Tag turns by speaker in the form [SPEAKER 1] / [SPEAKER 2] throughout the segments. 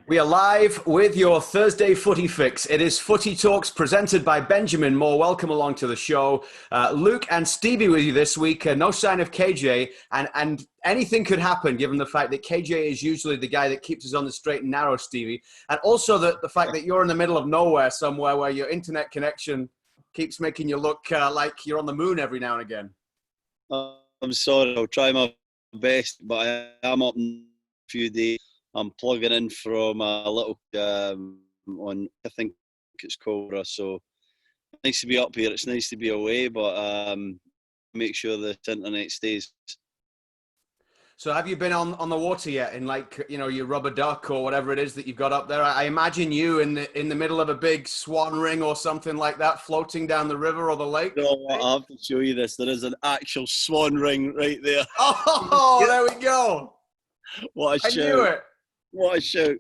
[SPEAKER 1] We are live with your Thursday footy fix. It is Footy Talks presented by Benjamin Moore. Welcome along to the show. Luke and Stevie with you this week. No sign of KJ, and anything could happen given the fact that KJ is usually the guy that keeps us on the straight and narrow, Stevie. And also the fact that you're in the middle of nowhere somewhere where your internet connection keeps making you look like you're on the moon every now and again.
[SPEAKER 2] I'm sorry, I'll try my best, but I am up in a few days. I'm plugging in from a little on, I think it's Cobra, so it's nice to be up here. It's nice to be away, but make sure the internet stays.
[SPEAKER 1] So have you been on the water yet in, like, you know, your rubber duck or whatever it is that you've got up there? I imagine you in the middle of a big swan ring or something like that, floating down the river or the lake.
[SPEAKER 2] You know what, I have to show you this. There is an actual swan ring right there.
[SPEAKER 1] Oh, there we go.
[SPEAKER 2] What a shout.
[SPEAKER 1] I knew it.
[SPEAKER 2] What a shout.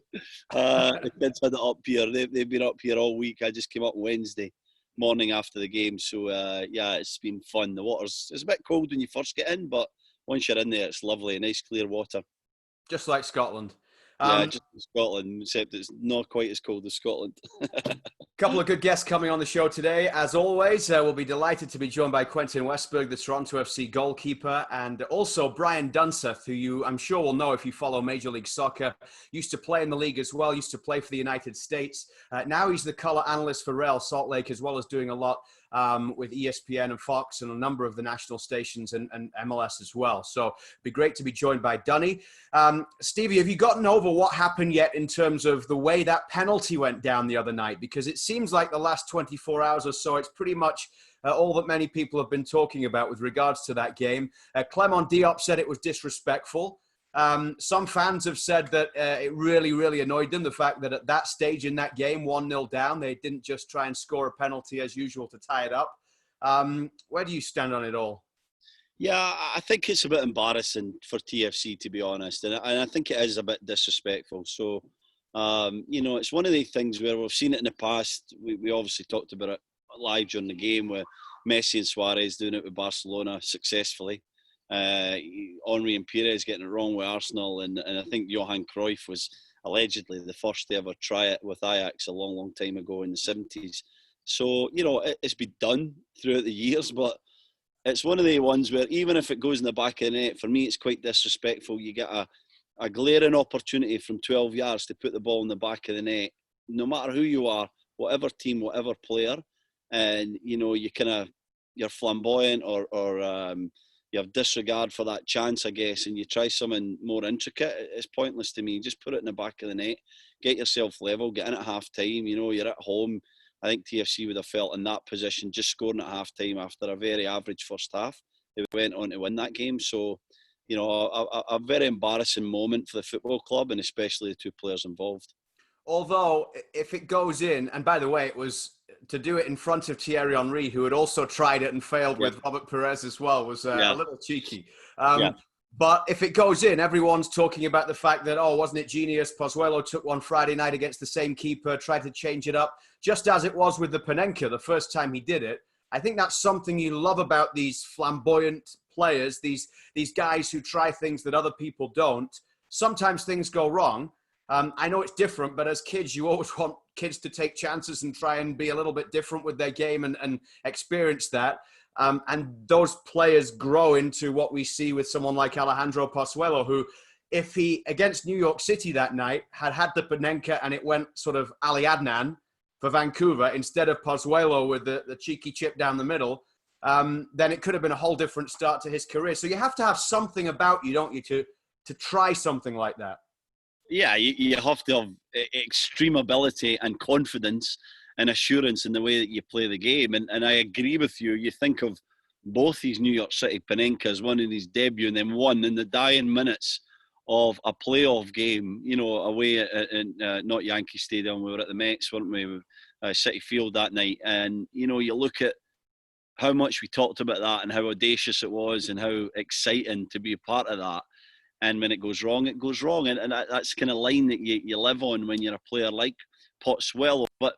[SPEAKER 2] The kids had it up here. They've been up here all week. I just came up Wednesday morning after the game. So, yeah, it's been fun. The water's it's a bit cold when you first get in, but once you're in there, it's lovely. Nice, clear water.
[SPEAKER 1] Just like Scotland.
[SPEAKER 2] Yeah, just like Scotland, except it's not quite as cold as Scotland.
[SPEAKER 1] Couple of good guests coming on the show today. As always, we'll be delighted to be joined by Quentin Westberg, the Toronto FC goalkeeper, and also Brian Dunseth, who you, I'm sure, will know if you follow Major League Soccer. Used to play in the league as well, used to play for the United States. Now he's the color analyst for Real Salt Lake, as well as doing a lot with ESPN and Fox and a number of the national stations and MLS as well. So it'd be great to be joined by Dunny. Stevie, have you gotten over what happened yet in terms of the way that penalty went down the other night? Because it seems like the last 24 hours or so, it's pretty much all that many people have been talking about with regards to that game. Clement Diop said it was disrespectful. Some fans have said that it really, really annoyed them, the fact that at that stage in that game, 1-0 down, they didn't just try and score a penalty as usual to tie it up. Where do you stand on it all?
[SPEAKER 2] Yeah, I think it's a bit embarrassing for TFC, to be honest, and I think it is a bit disrespectful. So, you know, it's one of the things where we've seen it in the past. We obviously talked about it live during the game with Messi and Suarez doing it with Barcelona successfully. Henry and Pires getting it wrong with Arsenal, and I think Johan Cruyff was allegedly the first to ever try it with Ajax a long, long time ago in the 70s. So, you know, it's been done throughout the years, but it's one of the ones where even if it goes in the back of the net, for me it's quite disrespectful. You get a glaring opportunity from 12 yards to put the ball in the back of the net, no matter who you are, whatever team, whatever player, and, you know, you're flamboyant or you have disregard for that chance, I guess, and you try something more intricate. It's pointless to me. Just put it in the back of the net, get yourself level, get in at half time. You know, you're at home. I think TFC would have felt in that position, just scoring at half time after a very average first half. They went on to win that game. So, you know, a very embarrassing moment for the football club and especially the two players involved.
[SPEAKER 1] Although, if it goes in, and by the way, it was to do it in front of Theirry Henry, who had also tried it and failed with Robert Pires as well, was a little cheeky. But if it goes in, everyone's talking about the fact that, oh, wasn't it genius? Pozuelo took one Friday night against the same keeper, tried to change it up, just as it was with the Panenka the first time he did it. I think that's something you love about these flamboyant players, these guys who try things that other people don't. Sometimes things go wrong. I know it's different, but as kids, you always want kids to take chances and try and be a little bit different with their game and experience that. And those players grow into what we see with someone like Alejandro Pozuelo, who, if he, against New York City that night, had the Panenka and it went sort of Ali Adnan for Vancouver instead of Pozuelo with the cheeky chip down the middle, then it could have been a whole different start to his career. So you have to have something about you, don't you, to try something like that.
[SPEAKER 2] Yeah, you have to have extreme ability and confidence and assurance in the way that you play the game. And I agree with you. You think of both these New York City Panenkas, one in his debut and then one in the dying minutes of a playoff game, you know, away in not Yankee Stadium. We were at the Mets, weren't we, with City Field that night. And, you know, you look at how much we talked about that and how audacious it was and how exciting to be a part of that. And when it goes wrong, it goes wrong. And that's kind of line that you live on when you're a player like Pozuelo. But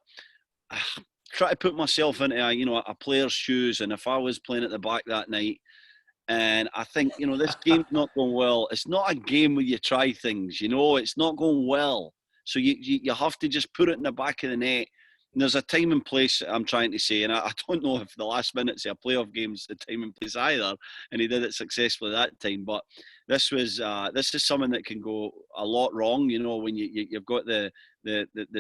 [SPEAKER 2] try to put myself into a player's shoes. And if I was playing at the back that night And I think, this game's not going well. It's not a game where you try things, it's not going well. So you have to just put it in the back of the net. And there's a time and place, I'm trying to say, and I don't know if the last minutes of a playoff game's the time and place either, and he did it successfully that time. But this is something that can go a lot wrong, when you've got the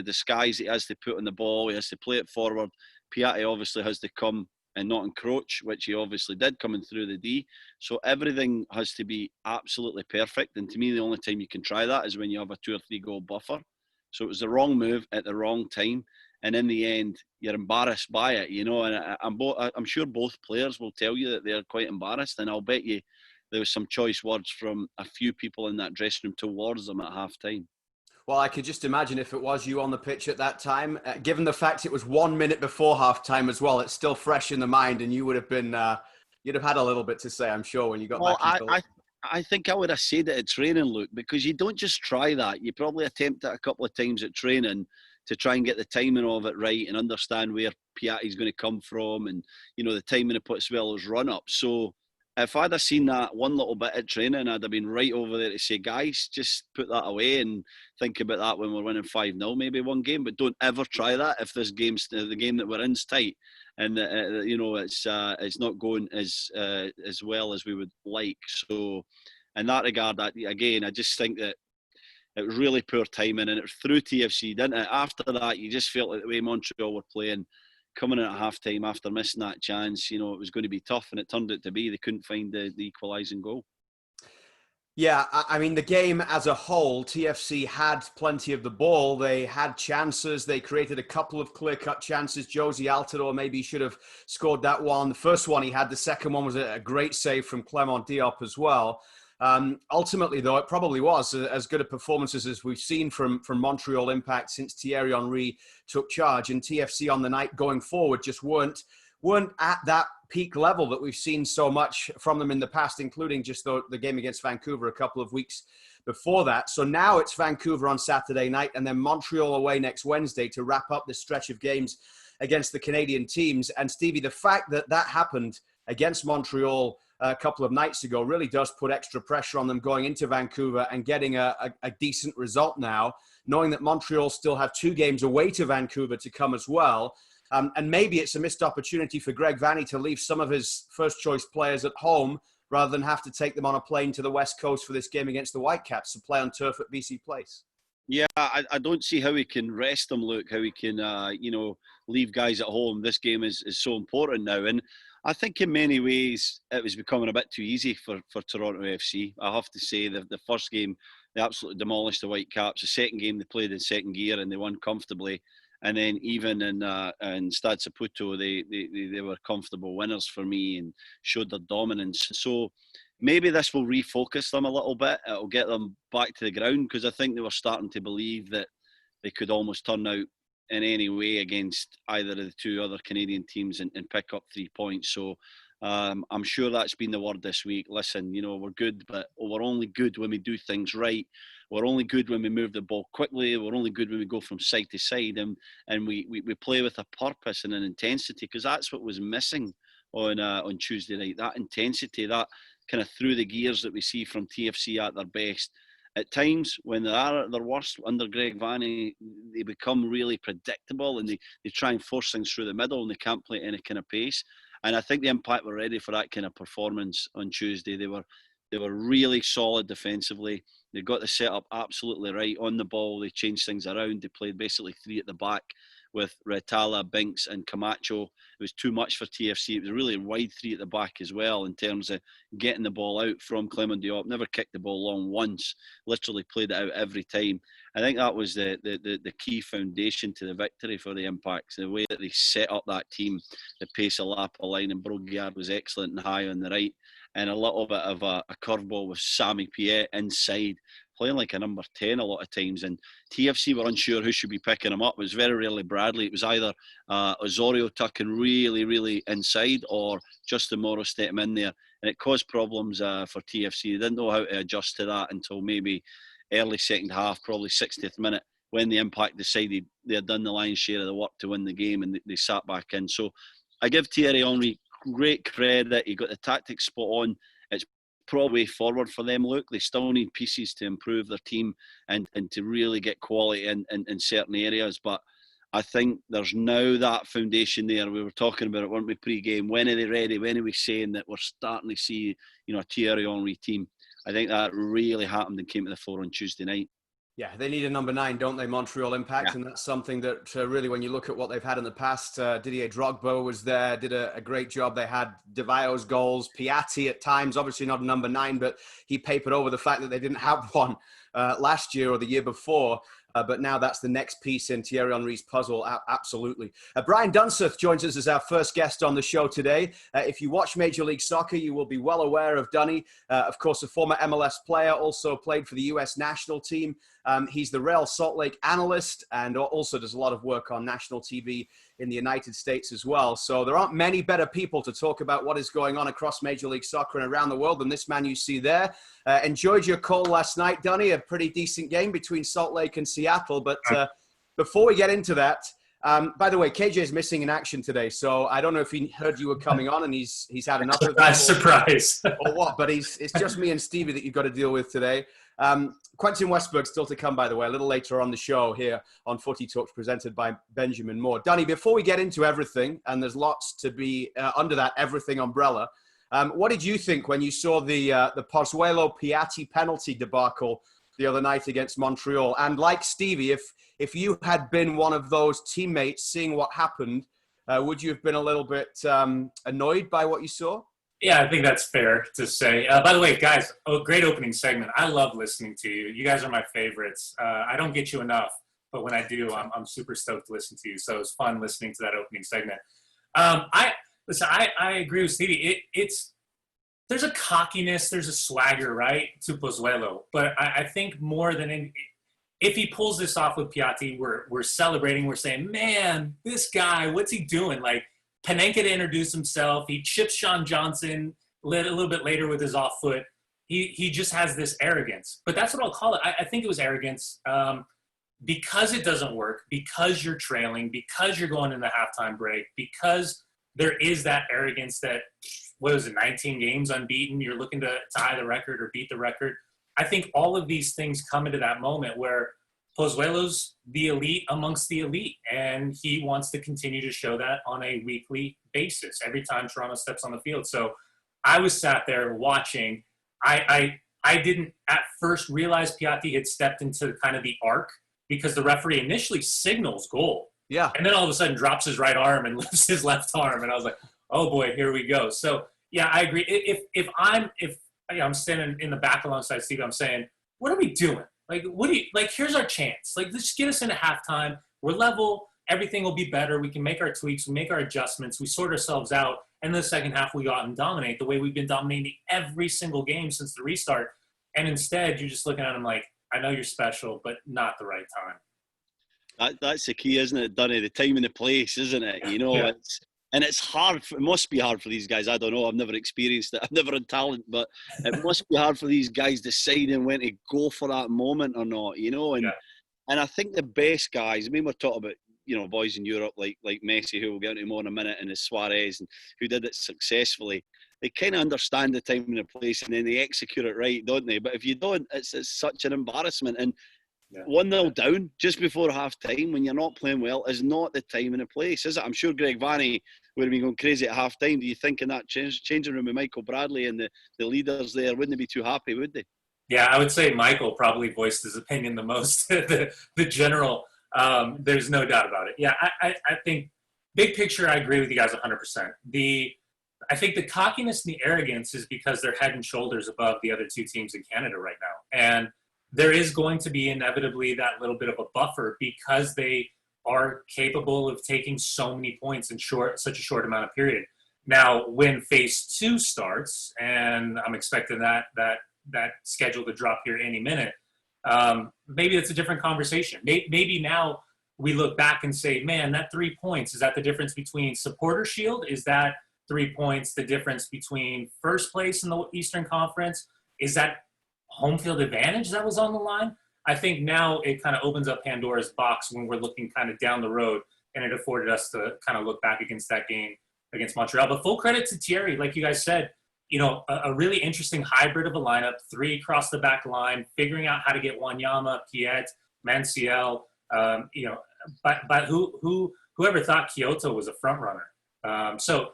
[SPEAKER 2] disguise he has to put on the ball, he has to play it forward. Piatti obviously has to come and not encroach, which he obviously did coming through the D. So everything has to be absolutely perfect. And to me, the only time you can try that is when you have a 2 or 3 goal buffer. So it was the wrong move at the wrong time. And in the end, you're embarrassed by it, And I'm sure both players will tell you that they're quite embarrassed. And I'll bet you there was some choice words from a few people in that dressing room towards them at half time.
[SPEAKER 1] Well, I could just imagine if it was you on the pitch at that time, given the fact it was 1 minute before halftime as well, it's still fresh in the mind, and you would have been, you'd have had a little bit to say, I'm sure, when you got back.
[SPEAKER 2] I think I would have said it at training, Luke, because you don't just try that. You probably attempt it a couple of times at training to try and get the timing of it right and understand where Piatti's going to come from and, the timing of Pozuelo's run-up. So if I'd have seen that one little bit at training, I'd have been right over there to say, guys, just put that away and think about that when we're winning 5-0, maybe one game. But don't ever try that if this game's the game that we're in's tight and it's not going as well as we would like. So in that regard, I just think that it was really poor timing, and it was through TFC, didn't it? After that, you just felt like the way Montreal were playing, coming in at half-time after missing that chance, it was going to be tough, and it turned out to be. They couldn't find the equalising goal.
[SPEAKER 1] Yeah, I mean, the game as a whole, TFC had plenty of the ball. They had chances. They created a couple of clear-cut chances. Josie Altidore maybe should have scored that one. The first one he had. The second one was a great save from Clement Diop as well. Ultimately, though, it probably was as good a performances as we've seen from Montreal Impact since Theirry Henry took charge, and TFC on the night going forward just weren't at that peak level that we've seen so much from them in the past, including just the game against Vancouver a couple of weeks before that. So now it's Vancouver on Saturday night and then Montreal away next Wednesday to wrap up this stretch of games against the Canadian teams. And Stevie, the fact that happened against Montreal a couple of nights ago really does put extra pressure on them going into Vancouver and getting a decent result now, knowing that Montreal still have 2 games away to Vancouver to come as well. And maybe it's a missed opportunity for Greg Vanney to leave some of his first-choice players at home rather than have to take them on a plane to the West Coast for this game against the Whitecaps to play on turf at BC Place.
[SPEAKER 2] Yeah, I don't see how we can rest them, Luke, how we can, leave guys at home. This game is so important now. And I think in many ways it was becoming a bit too easy for Toronto FC. I have to say the first game, they absolutely demolished the Whitecaps. The second game, they played in second gear and they won comfortably. And then even in Stade Saputo, they were comfortable winners for me and showed their dominance. So maybe this will refocus them a little bit. It'll get them back to the ground because I think they were starting to believe that they could almost turn out in any way against either of the 2 other Canadian teams and pick up 3 points. So I'm sure that's been the word this week. Listen, we're good, but we're only good when we do things right. We're only good when we move the ball quickly. We're only good when we go from side to side and we play with a purpose and an intensity, because that's what was missing on Tuesday night. That intensity, that kind of through the gears that we see from TFC at their best. At times, when they are at their worst under Greg Vanney, they become really predictable and they try and force things through the middle and they can't play at any kind of pace. And I think the Impact were ready for that kind of performance on Tuesday. They were really solid defensively. They got the setup absolutely right on the ball. They changed things around. They played basically 3 at the back with Retala, Binks and Camacho. It was too much for TFC. It was a really wide 3 at the back as well in terms of getting the ball out from Clement Diop. Never kicked the ball long once. Literally played it out every time. I think that was the key foundation to the victory for the Impact. The way that they set up that team, the pace of Lapa line and Broguiard was excellent and high on the right. And a little bit of a curveball with Sammy Piet inside, playing like a number 10 a lot of times. And TFC were unsure who should be picking him up. It was very rarely Bradley. It was either Osorio tucking really, really inside or Justin Morris stepping in there. And it caused problems for TFC. They didn't know how to adjust to that until maybe early second half, probably 60th minute, when the Impact decided they had done the lion's share of the work to win the game and they sat back in. So I give Theirry Henry great credit. He got the tactics spot on probably forward for them. Look, they still need pieces to improve their team and to really get quality in certain areas. But I think there's now that foundation there. We were talking about it, weren't we, pre-game? When are they ready? When are we saying that we're starting to see, a Theirry Henry team? I think that really happened and came to the fore on Tuesday night.
[SPEAKER 1] Yeah, they need a number 9, don't they, Montreal Impact?
[SPEAKER 2] Yeah.
[SPEAKER 1] And that's something that really, when you look at what they've had in the past, Didier Drogba was there, did a great job. They had Devayo's goals, Piatti at times, obviously not a number 9, but he papered over the fact that they didn't have one last year or the year before. But now that's the next piece in Theirry Henry's puzzle, absolutely. Brian Dunseth joins us as our first guest on the show today. If you watch Major League Soccer, you will be well aware of Dunny. Of course, a former MLS player, also played for the U.S. national team. He's the Real Salt Lake analyst and also does a lot of work on national TV in the United States as well. So there aren't many better people to talk about what is going on across Major League Soccer and around the world than this man you see there. Enjoyed your call last night, Dunny. A pretty decent game between Salt Lake and Seattle. But before we get into that, by the way, KJ is missing in action today, so I don't know if he heard you were coming on and he's had enough of it.
[SPEAKER 3] Surprise.
[SPEAKER 1] Or what, but it's just me and Stevie that you've got to deal with today. Quentin Westberg still to come, by the way, a little later on the show here on Footy Talks, presented by Benjamin Moore. Dunny, before we get into everything, and there's lots to be under that everything umbrella, what did you think when you saw the Pozuelo Piatti penalty debacle the other night against Montreal? And like Stevie, if you had been one of those teammates seeing what happened, would you have been a little bit annoyed by what you saw?
[SPEAKER 3] Yeah, I think that's fair to say. By the way, guys, great opening segment. I love listening to you. You guys are my favorites. I don't get you enough, but when I do, I'm super stoked to listen to you. So it's fun listening to that opening segment. I agree with Stevie. There's a cockiness, there's a swagger, right, to Pozuelo. But I think more than if he pulls this off with Piatti, we're celebrating. We're saying, man, this guy, what's he doing? Like, Panenka to introduce himself. He chips Sean Johnson a little bit later with his off foot. He just has this arrogance. But that's what I'll call it. I think it was arrogance because it doesn't work, because you're trailing, because you're going in the halftime break, because there is that arrogance that, 19 games unbeaten, you're looking to tie the record or beat the record. I think all of these things come into that moment where Pozuelo's the elite amongst the elite, and he wants to continue to show that on a weekly basis every time Toronto steps on the field. So I was sat there watching. I didn't at first realize Piatti had stepped into kind of the arc because the referee initially signals goal.
[SPEAKER 1] Yeah.
[SPEAKER 3] And then all of a sudden drops his right arm and lifts his left arm. And I was like, oh boy, here we go. So yeah, I agree. If I'm standing in the back alongside Steve, I'm saying, what are we doing? Here's our chance. Just get us into halftime. We're level. Everything will be better. We can make our tweaks. We make our adjustments. We sort ourselves out. And in the second half, we go out and dominate the way we've been dominating every single game since the restart. And instead, you're just looking at them like, I know you're special, but not the right time.
[SPEAKER 2] That's the key, isn't it, Dunny? The time and the place, isn't it?
[SPEAKER 3] Yeah.
[SPEAKER 2] It's hard. It must be hard for these guys. I don't know. I've never experienced it. I've never had talent, but it must be hard for these guys deciding when to go for that moment or not. And I think the best guys. I mean, we're talking about boys in Europe like Messi, who we'll get into more in a minute, and Suarez, and who did it successfully. They kind of understand the time and the place, and then they execute it right, don't they? But if you don't, it's such an embarrassment. And 1-0 down just before half time when you're not playing well is not the time and the place, is it? I'm sure Greg Vanny would have been going crazy at half time. Do you think in that changing room with Michael Bradley and the leaders there, wouldn't they be too happy, would they?
[SPEAKER 3] Yeah, I would say Michael probably voiced his opinion the most. the general, there's no doubt about it. Yeah, I think big picture, I agree with you guys 100%. I think the cockiness and the arrogance is because they're head and shoulders above the other two teams in Canada right now. And there is going to be inevitably that little bit of a buffer because they are capable of taking so many points in such a short amount of period. Now, when phase 2 starts, and I'm expecting that schedule to drop here any minute, maybe it's a different conversation. Maybe now we look back and say, man, that 3 points, is that the difference between Supporter Shield? Is that 3 points the difference between first place in the Eastern Conference? Is that home field advantage that was on the line? I think now it kind of opens up Pandora's box when we're looking kind of down the road, and it afforded us to kind of look back against that game against Montreal. But full credit to Theirry. Like you guys said, a really interesting hybrid of a lineup, 3 across the back line, figuring out how to get Wanyama, Piet, Manciel, but whoever thought Kyoto was a front runner. So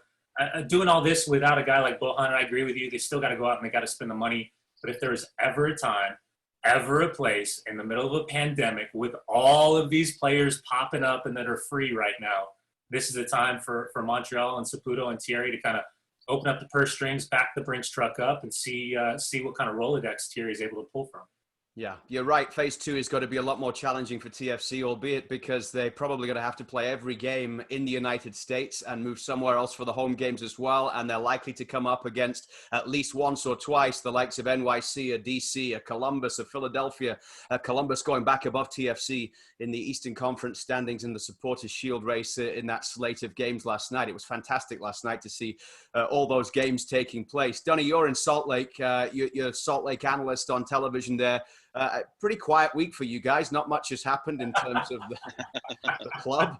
[SPEAKER 3] doing all this without a guy like Bohan, I agree with you. They still got to go out and they got to spend the money. But if there is ever a time, ever a place in the middle of a pandemic with all of these players popping up and that are free right now, this is the time for Montreal and Saputo and Theirry to kind of open up the purse strings, back the Brinks truck up, and see what kind of Rolodex Theirry is able to pull from.
[SPEAKER 1] Yeah, you're right. Phase 2 is going to be a lot more challenging for TFC, albeit because they're probably going to have to play every game in the United States and move somewhere else for the home games as well. And they're likely to come up against at least once or twice the likes of NYC, a DC, a Columbus, a Philadelphia, Columbus going back above TFC in the Eastern Conference standings in the Supporters' Shield race in that slate of games last night. It was fantastic last night to see all those games taking place. Donny, you're in Salt Lake. You're a Salt Lake analyst on television there. A pretty quiet week for you guys. Not much has happened in terms of the club.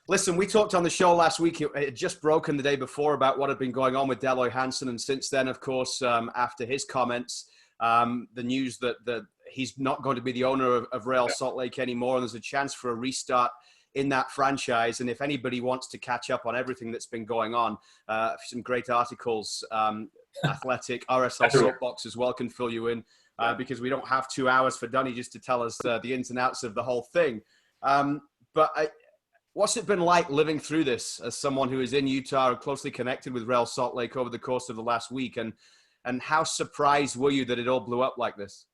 [SPEAKER 1] Listen, we talked on the show last week. It had just broken the day before about what had been going on with Dell Hoy Hansen. And since then, of course, after his comments, the news that he's not going to be the owner of Real Salt Lake anymore. And there's a chance for a restart in that franchise. And if anybody wants to catch up on everything that's been going on, some great articles, Athletic, RSL Soapbox as well can fill you in. Because we don't have 2 hours for Donny just to tell us the ins and outs of the whole thing. What's it been like living through this as someone who is in Utah, closely connected with Real Salt Lake over the course of the last week? And how surprised were you that it all blew up like this?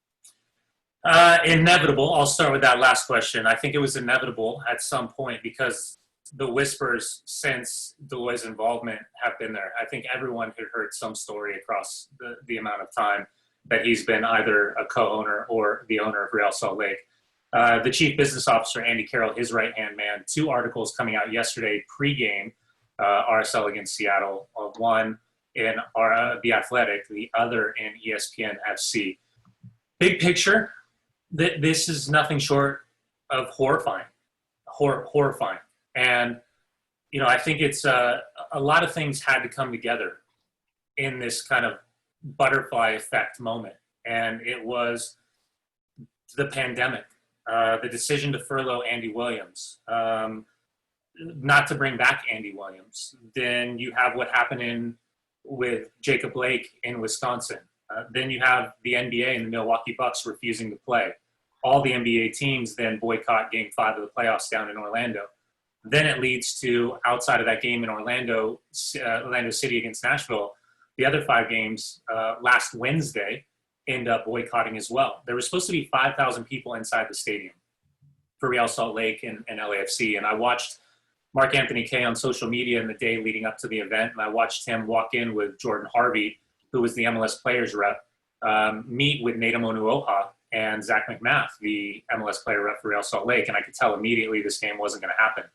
[SPEAKER 3] Inevitable. I'll start with that last question. I think it was inevitable at some point because the whispers since Dell Hoy's involvement have been there. I think everyone had heard some story across the amount of time that he's been either a co-owner or the owner of Real Salt Lake. The chief business officer, Andy Carroll, his right-hand man, 2 articles coming out yesterday pre-game, RSL against Seattle, one in The Athletic, the other in ESPN FC. Big picture, this is nothing short of horrifying. Horrifying. And, I think it's a lot of things had to come together in this kind of butterfly effect moment. And it was the pandemic, the decision to furlough Andy Williams, not to bring back Andy Williams. Then you have what happened with Jacob Blake in Wisconsin. Then you have the NBA and the Milwaukee Bucks refusing to play. All the NBA teams then boycott Game 5 of the playoffs down in Orlando. Then it leads to, outside of that game in Orlando City against Nashville, the other 5 games last Wednesday end up boycotting as well. There was supposed to be 5,000 people inside the stadium for Real Salt Lake and LAFC. And I watched Mark Anthony Kaye on social media in the day leading up to the event. And I watched him walk in with Jordan Harvey, who was the MLS players rep, meet with Nedum Onuoha and Zach McMath, the MLS player rep for Real Salt Lake. And I could tell immediately this game wasn't going to happen.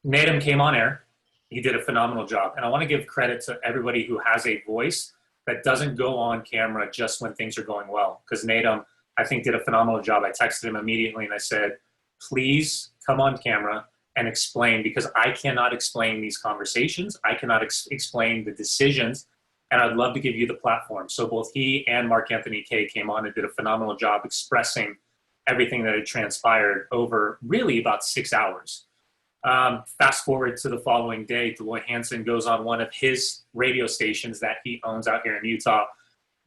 [SPEAKER 3] Nedum came on air. He did a phenomenal job. And I want to give credit to everybody who has a voice that doesn't go on camera just when things are going well. Because Nedum, I think, did a phenomenal job. I texted him immediately and I said, please come on camera and explain, because I cannot explain these conversations. I cannot explain the decisions. And I'd love to give you the platform. So both he and Mark Anthony Kaye came on and did a phenomenal job expressing everything that had transpired over really about 6 hours. Fast forward to the following day, Dell Hoy Hansen goes on one of his radio stations that he owns out here in Utah.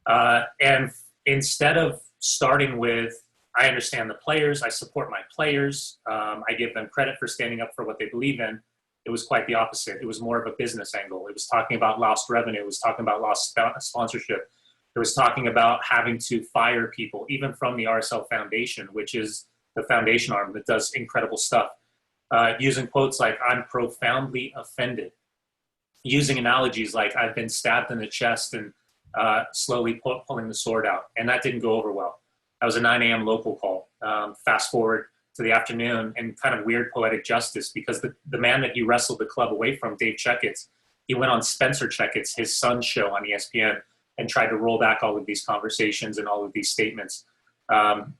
[SPEAKER 3] And instead of starting with, I understand the players, I support my players, I give them credit for standing up for what they believe in, it was quite the opposite. It was more of a business angle. It was talking about lost revenue. It was talking about lost sponsorship. It was talking about having to fire people, even from the RSL Foundation, which is the foundation arm that does incredible stuff. Using quotes like, I'm profoundly offended. Using analogies like, I've been stabbed in the chest and slowly pulling the sword out. And that didn't go over well. That was a 9 a.m. local call. Fast forward to the afternoon, and kind of weird poetic justice, because the man that he wrestled the club away from, Dave Checketts, he went on Spencer Checketts, his son's show on ESPN, and tried to roll back all of these conversations and all of these statements. And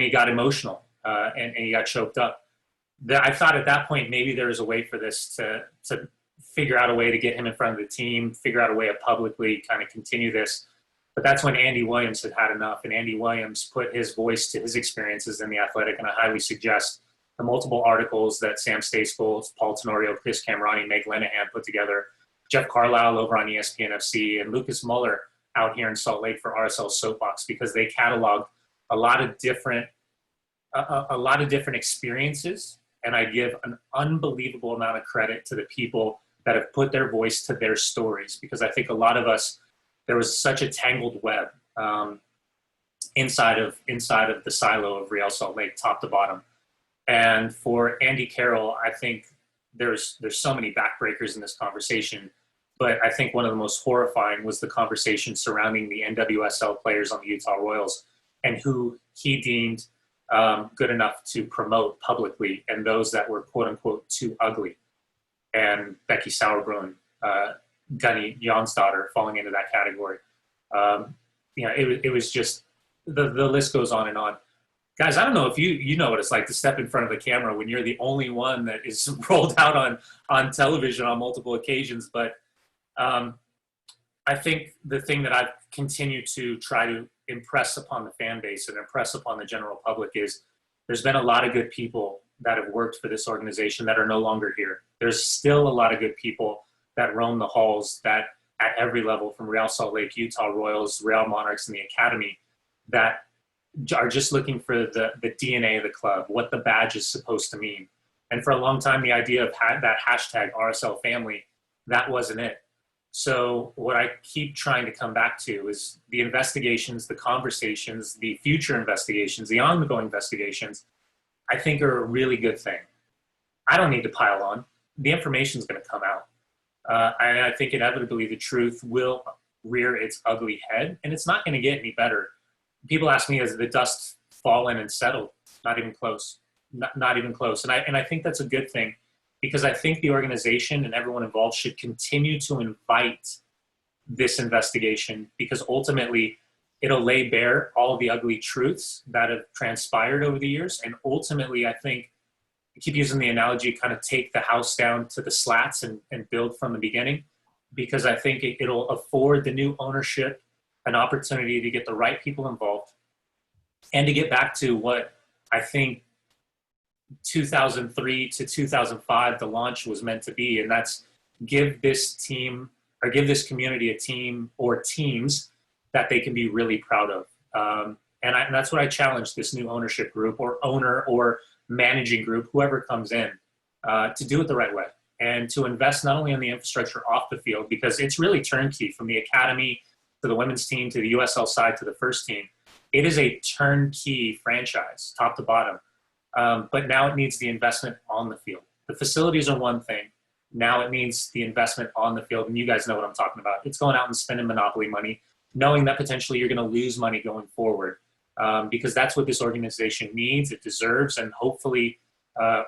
[SPEAKER 3] he got emotional and he got choked up. I thought at that point, maybe there was a way for this to figure out a way to get him in front of the team, figure out a way to publicly kind of continue this. But that's when Andy Williams had enough, and Andy Williams put his voice to his experiences in The Athletic, and I highly suggest the multiple articles that Sam Staceful, Paul Tenorio, Chris Camrani, Meg Linehan put together, Jeff Carlisle over on ESPN FC, and Lucas Muller out here in Salt Lake for RSL Soapbox, because they cataloged a lot of different experiences, and I give an unbelievable amount of credit to the people that have put their voice to their stories, because I think a lot of us, there was such a tangled web inside of the silo of Real Salt Lake, top to bottom. And for Andy Carroll, I think there's so many backbreakers in this conversation, but I think one of the most horrifying was the conversation surrounding the NWSL players on the Utah Royals and who he deemed good enough to promote publicly, and those that were quote unquote too ugly. And Becky Sauerbrunn, Gunny Jonsdottir falling into that category. It was just, the list goes on and on. Guys, I don't know if you know what it's like to step in front of the camera when you're the only one that is rolled out on television on multiple occasions, but I think the thing that I've continued to try to impress upon the fan base and impress upon the general public is there's been a lot of good people that have worked for this organization that are no longer here. There's still a lot of good people that roam the halls, that at every level, from Real Salt Lake, Utah Royals, Real Monarchs, and the Academy, that are just looking for the DNA of the club, what the badge is supposed to mean. And for a long time, the idea of that hashtag RSL family, that wasn't it. So what I keep trying to come back to is the investigations, the conversations, the future investigations, the ongoing investigations, I think are a really good thing. I don't need to pile on. The information is going to come out. I think inevitably the truth will rear its ugly head, and it's not going to get any better. People ask me, has the dust fallen and settled? Not even close. Not even close. And I think that's a good thing, because I think the organization and everyone involved should continue to invite this investigation, because ultimately it'll lay bare all the ugly truths that have transpired over the years. And ultimately, I think, I keep using the analogy, kind of take the house down to the slats and build from the beginning, because I think it'll afford the new ownership an opportunity to get the right people involved and to get back to what I think 2003 to 2005, the launch was meant to be. And that's give this team, or give this community, a team or teams that they can be really proud of. And that's what I challenge this new ownership group, or owner or managing group, whoever comes in, to do it the right way, and to invest not only in the infrastructure off the field, because it's really turnkey from the academy to the women's team, to the USL side, to the first team. It is a turnkey franchise, top to bottom. But now it needs the investment on the field. The facilities are one thing. Now it needs the investment on the field. And you guys know what I'm talking about. It's going out and spending monopoly money, knowing that potentially you're going to lose money going forward, because that's what this organization needs, it deserves. And hopefully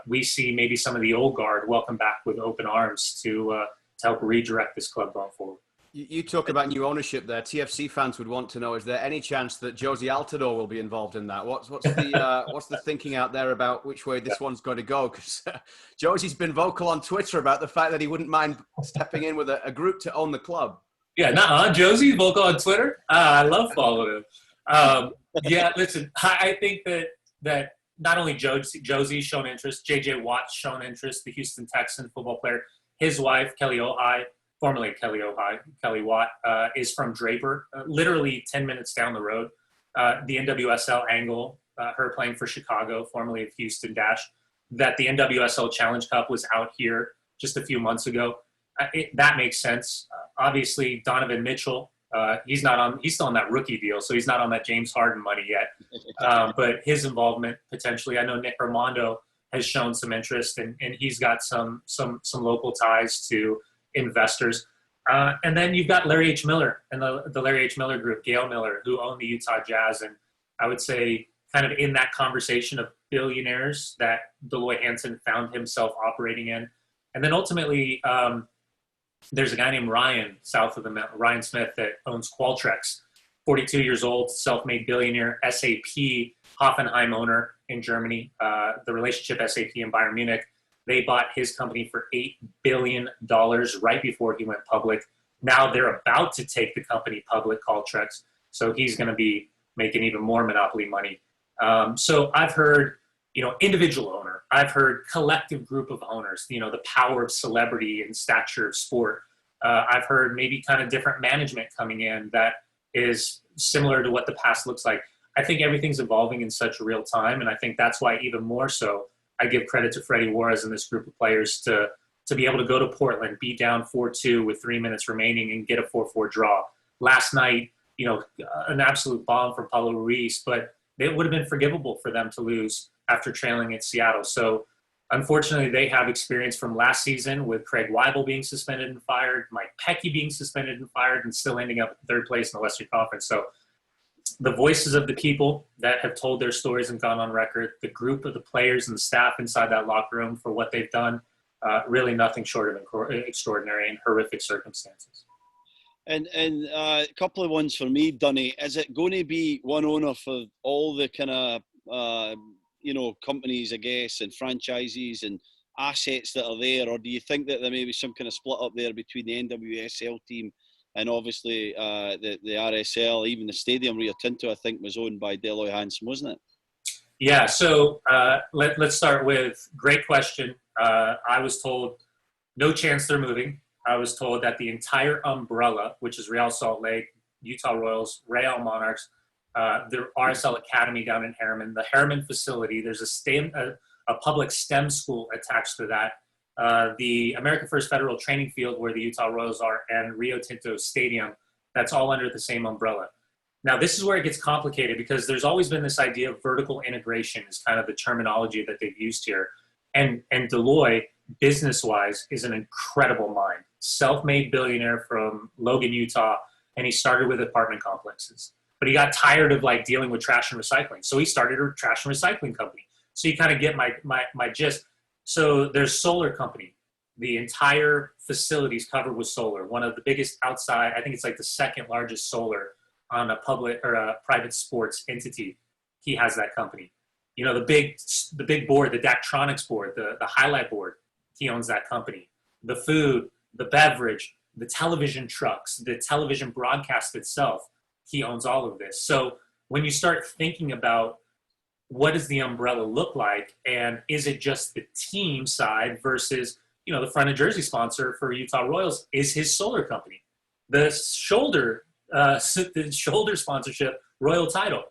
[SPEAKER 3] we see maybe some of the old guard welcome back with open arms to help redirect this club going forward.
[SPEAKER 1] You talk about new ownership there. TFC fans would want to know, is there any chance that Josie Altidore will be involved in that? What's the thinking out there about which way this one's going to go? Because Josie's been vocal on Twitter about the fact that he wouldn't mind stepping in with a group to own the club.
[SPEAKER 3] Yeah, Josie's vocal on Twitter. I love following him. Yeah, listen, I think that not only Josie's shown interest, JJ Watt's shown interest, the Houston Texan football player. His wife, Kelly Ojai, formerly Kelly Ojai, Kelly Watt, is from Draper, literally 10 minutes down the road. The NWSL angle, her playing for Chicago, formerly of Houston Dash, that the NWSL Challenge Cup was out here just a few months ago. That makes sense. Obviously, Donovan Mitchell, he's still on that rookie deal, so he's not on that James Harden money yet. But his involvement potentially, I know Nick Armando has shown some interest, and he's got some local ties to investors. And then you've got Larry H. Miller and the Larry H. Miller group, Gail Miller, who own the Utah Jazz. And I would say kind of in that conversation of billionaires that Dell Hoy Hansen found himself operating in. And then ultimately, there's a guy named Ryan, south of the mountain, Ryan Smith, that owns Qualtrics, 42 years old, self-made billionaire, SAP, Hoffenheim owner in Germany, the relationship SAP and Bayern Munich. They bought his company for $8 billion right before he went public. Now they're about to take the company public, Qualtrics, so he's going to be making even more monopoly money. So I've heard, individual owner. I've heard collective group of owners, the power of celebrity and stature of sport. I've heard maybe kind of different management coming in that is similar to what the past looks like. I think everything's evolving in such real time, and I think that's why even more so I give credit to Freddie Juarez and this group of players to be able to go to Portland, be down 4-2 with 3 minutes remaining and get a 4-4 draw. Last night, an absolute bomb from Pablo Ruiz, but it would have been forgivable for them to lose after trailing at Seattle. So unfortunately, they have experience from last season with Craig Weibel being suspended and fired, Mike Pecky being suspended and fired, and still ending up in third place in the Western Conference. So the voices of the people that have told their stories and gone on record, the group of the players and the staff inside that locker room for what they've done, really nothing short of extraordinary in horrific circumstances.
[SPEAKER 2] And a couple of ones for me, Dunny. Is it going to be one owner for all the kind of, companies, I guess, and franchises and assets that are there? Or do you think that there may be some kind of split up there between the NWSL team and obviously the RSL, even the stadium, Rio Tinto, I think, was owned by Dell Hoy Hansen, wasn't it?
[SPEAKER 3] Yeah, so let's start with, great question. I was told no chance they're moving. I was told that the entire umbrella, which is Real Salt Lake, Utah Royals, Real Monarchs, the RSL Academy down in Harriman, the Harriman facility, there's a public STEM school attached to that. The American First Federal Training Field where the Utah Royals are, and Rio Tinto Stadium, that's all under the same umbrella. Now, this is where it gets complicated because there's always been this idea of vertical integration is kind of the terminology that they've used here. And Dell Hoy, business-wise, is an incredible mind. Self-made billionaire from Logan, Utah, and he started with apartment complexes. But he got tired of dealing with trash and recycling. So he started a trash and recycling company. So you kind of get my gist. So there's solar company. The entire facility is covered with solar. One of the biggest outside, I think it's the second largest solar on a public or a private sports entity. He has that company. The big board, the Daktronics board, the highlight board, he owns that company. The food, the beverage, the television trucks, the television broadcast itself, he owns all of this. So when you start thinking about what does the umbrella look like, and is it just the team side versus, the front of jersey sponsor for Utah Royals is his solar company. The shoulder sponsorship, Royal Title,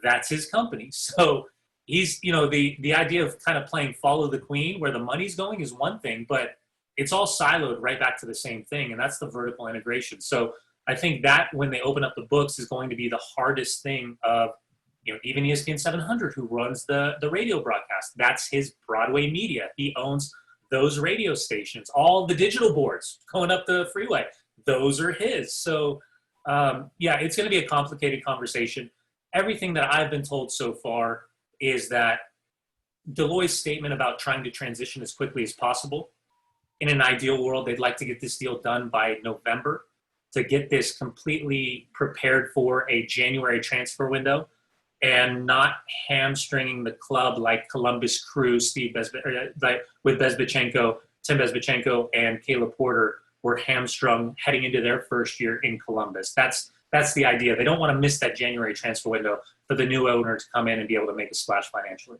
[SPEAKER 3] that's his company. So he's, the idea of kind of playing follow the queen where the money's going is one thing, but it's all siloed right back to the same thing. And that's the vertical integration. So I think that when they open up the books is going to be the hardest thing of, even ESPN 700, who runs the radio broadcast, that's his Broadway media. He owns those radio stations, all the digital boards going up the freeway. Those are his. So it's going to be a complicated conversation. Everything that I've been told so far is that Dell Hoy's statement about trying to transition as quickly as possible. In an ideal world, they'd like to get this deal done by November to get this completely prepared for a January transfer window and not hamstringing the club like Columbus Crew, with Bezbatchenko, Tim Bezbatchenko, and Caleb Porter were hamstrung heading into their first year in Columbus. That's the idea. They don't want to miss that January transfer window for the new owner to come in and be able to make a splash financially.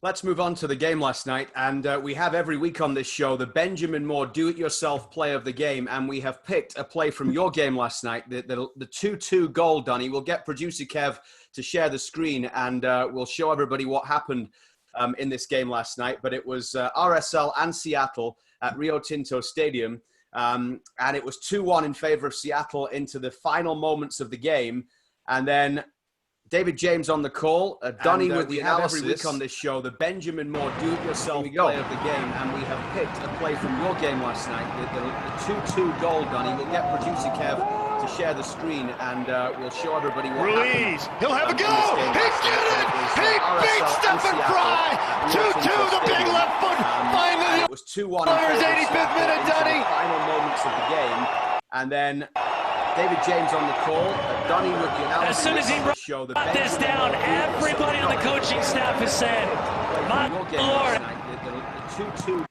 [SPEAKER 1] Let's move on to the game last night. And we have every week on this show the Benjamin Moore do-it-yourself play of the game. And we have picked a play from your game last night, the 2-2 goal, Donny. We'll get producer Kev to share the screen and we'll show everybody what happened in this game last night. But it was RSL and Seattle at Rio Tinto Stadium. And it was 2-1 in favor of Seattle into the final moments of the game. And then David James on the call, Donny with the analysis. Every week on this show, the Benjamin Moore do-it-yourself play of the game, and we have picked a play from your game last night, the 2-2 goal, Donny. We'll get producer Kev to share the screen, and we'll show everybody what
[SPEAKER 4] Ruiz,
[SPEAKER 1] happened.
[SPEAKER 4] He'll have a go! He did it! He beat Stephen Fry! 2-2, the big left foot, finally!
[SPEAKER 1] It was 2-1
[SPEAKER 4] Players 85th minute, Donny!
[SPEAKER 1] Final moments of the game, and then David James on the call, Donny with the analysis.
[SPEAKER 5] As soon as he wrote this down, everybody on the coaching staff is saying,
[SPEAKER 1] your game last night, the 2-2.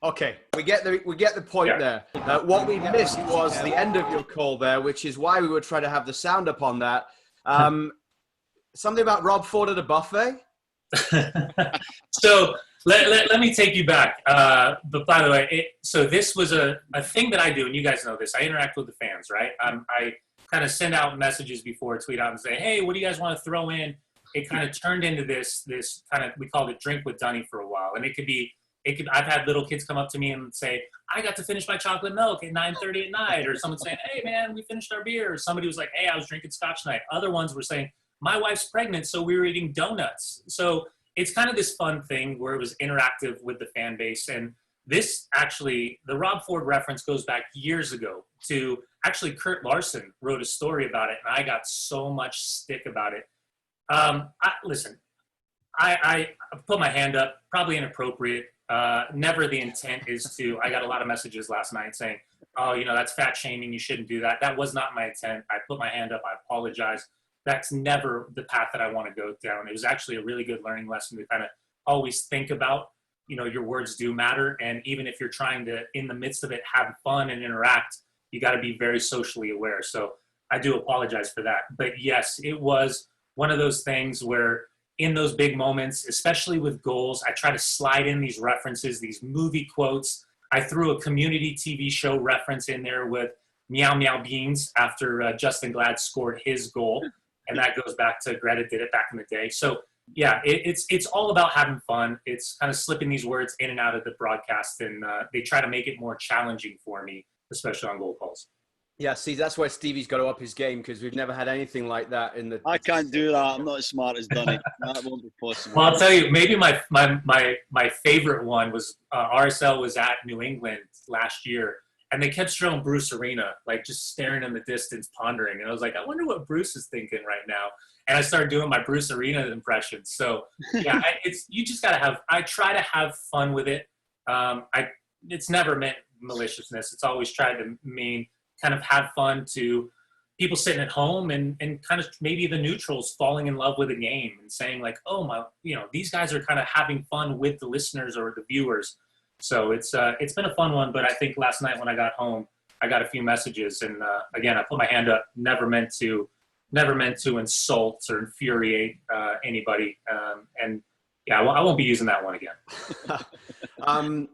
[SPEAKER 1] Okay, we get the point there. What we missed was the end of your call there, which is why we would try to have the sound up on that. Something about Rob Ford at a buffet?
[SPEAKER 3] So let me take you back. But by the way, so this was a thing that I do, and you guys know this. I interact with the fans, right? I kind of send out messages before, tweet out and say, hey, what do you guys want to throw in? It kind of turned into this kind of, we called it Drink with Dunny for a while. And I've had little kids come up to me and say, I got to finish my chocolate milk at 9:30 at night. Or someone saying, hey, man, we finished our beer. Or somebody was like, hey, I was drinking scotch tonight. Other ones were saying, my wife's pregnant, so we were eating donuts. So it's kind of this fun thing where it was interactive with the fan base. And this actually, the Rob Ford reference goes back years ago to actually Kurt Larson wrote a story about it. And I got so much stick about it. Listen, I put my hand up, probably inappropriate. Never the intent is to, I got a lot of messages last night saying, oh, that's fat shaming. You shouldn't do that. That was not my intent. I put my hand up. I apologize. That's never the path that I want to go down. It was actually a really good learning lesson to kind of always think about, your words do matter. And even if you're trying to, in the midst of it, have fun and interact, you got to be very socially aware. So I do apologize for that. But yes, it was one of those things where in those big moments, especially with goals, I try to slide in these references, these movie quotes. I threw a community TV show reference in there with Meow Meow Beans after Justin Glad scored his goal. And that goes back to Greta did it back in the day. So yeah, it's all about having fun. It's kind of slipping these words in and out of the broadcast, and they try to make it more challenging for me, especially on goal calls.
[SPEAKER 1] Yeah, see, that's where Stevie's got to up his game, because we've never had anything like that in the.
[SPEAKER 2] I can't do that. I'm not as smart as Dunny. That won't be possible.
[SPEAKER 3] Well, I'll tell you, maybe my favorite one was RSL was at New England last year, and they kept showing Bruce Arena, like just staring in the distance, pondering. And I was like, I wonder what Bruce is thinking right now. And I started doing my Bruce Arena impressions. So yeah, you just gotta have. I try to have fun with it. It's never meant maliciousness. It's always tried to mean kind of have fun to people sitting at home and kind of maybe the neutrals falling in love with a game and saying like, oh my, these guys are kind of having fun with the listeners or the viewers. So it's been a fun one. But I think last night when I got home, I got a few messages, and again, I put my hand up. Never meant to insult or infuriate anybody. And yeah, I won't be using that one again.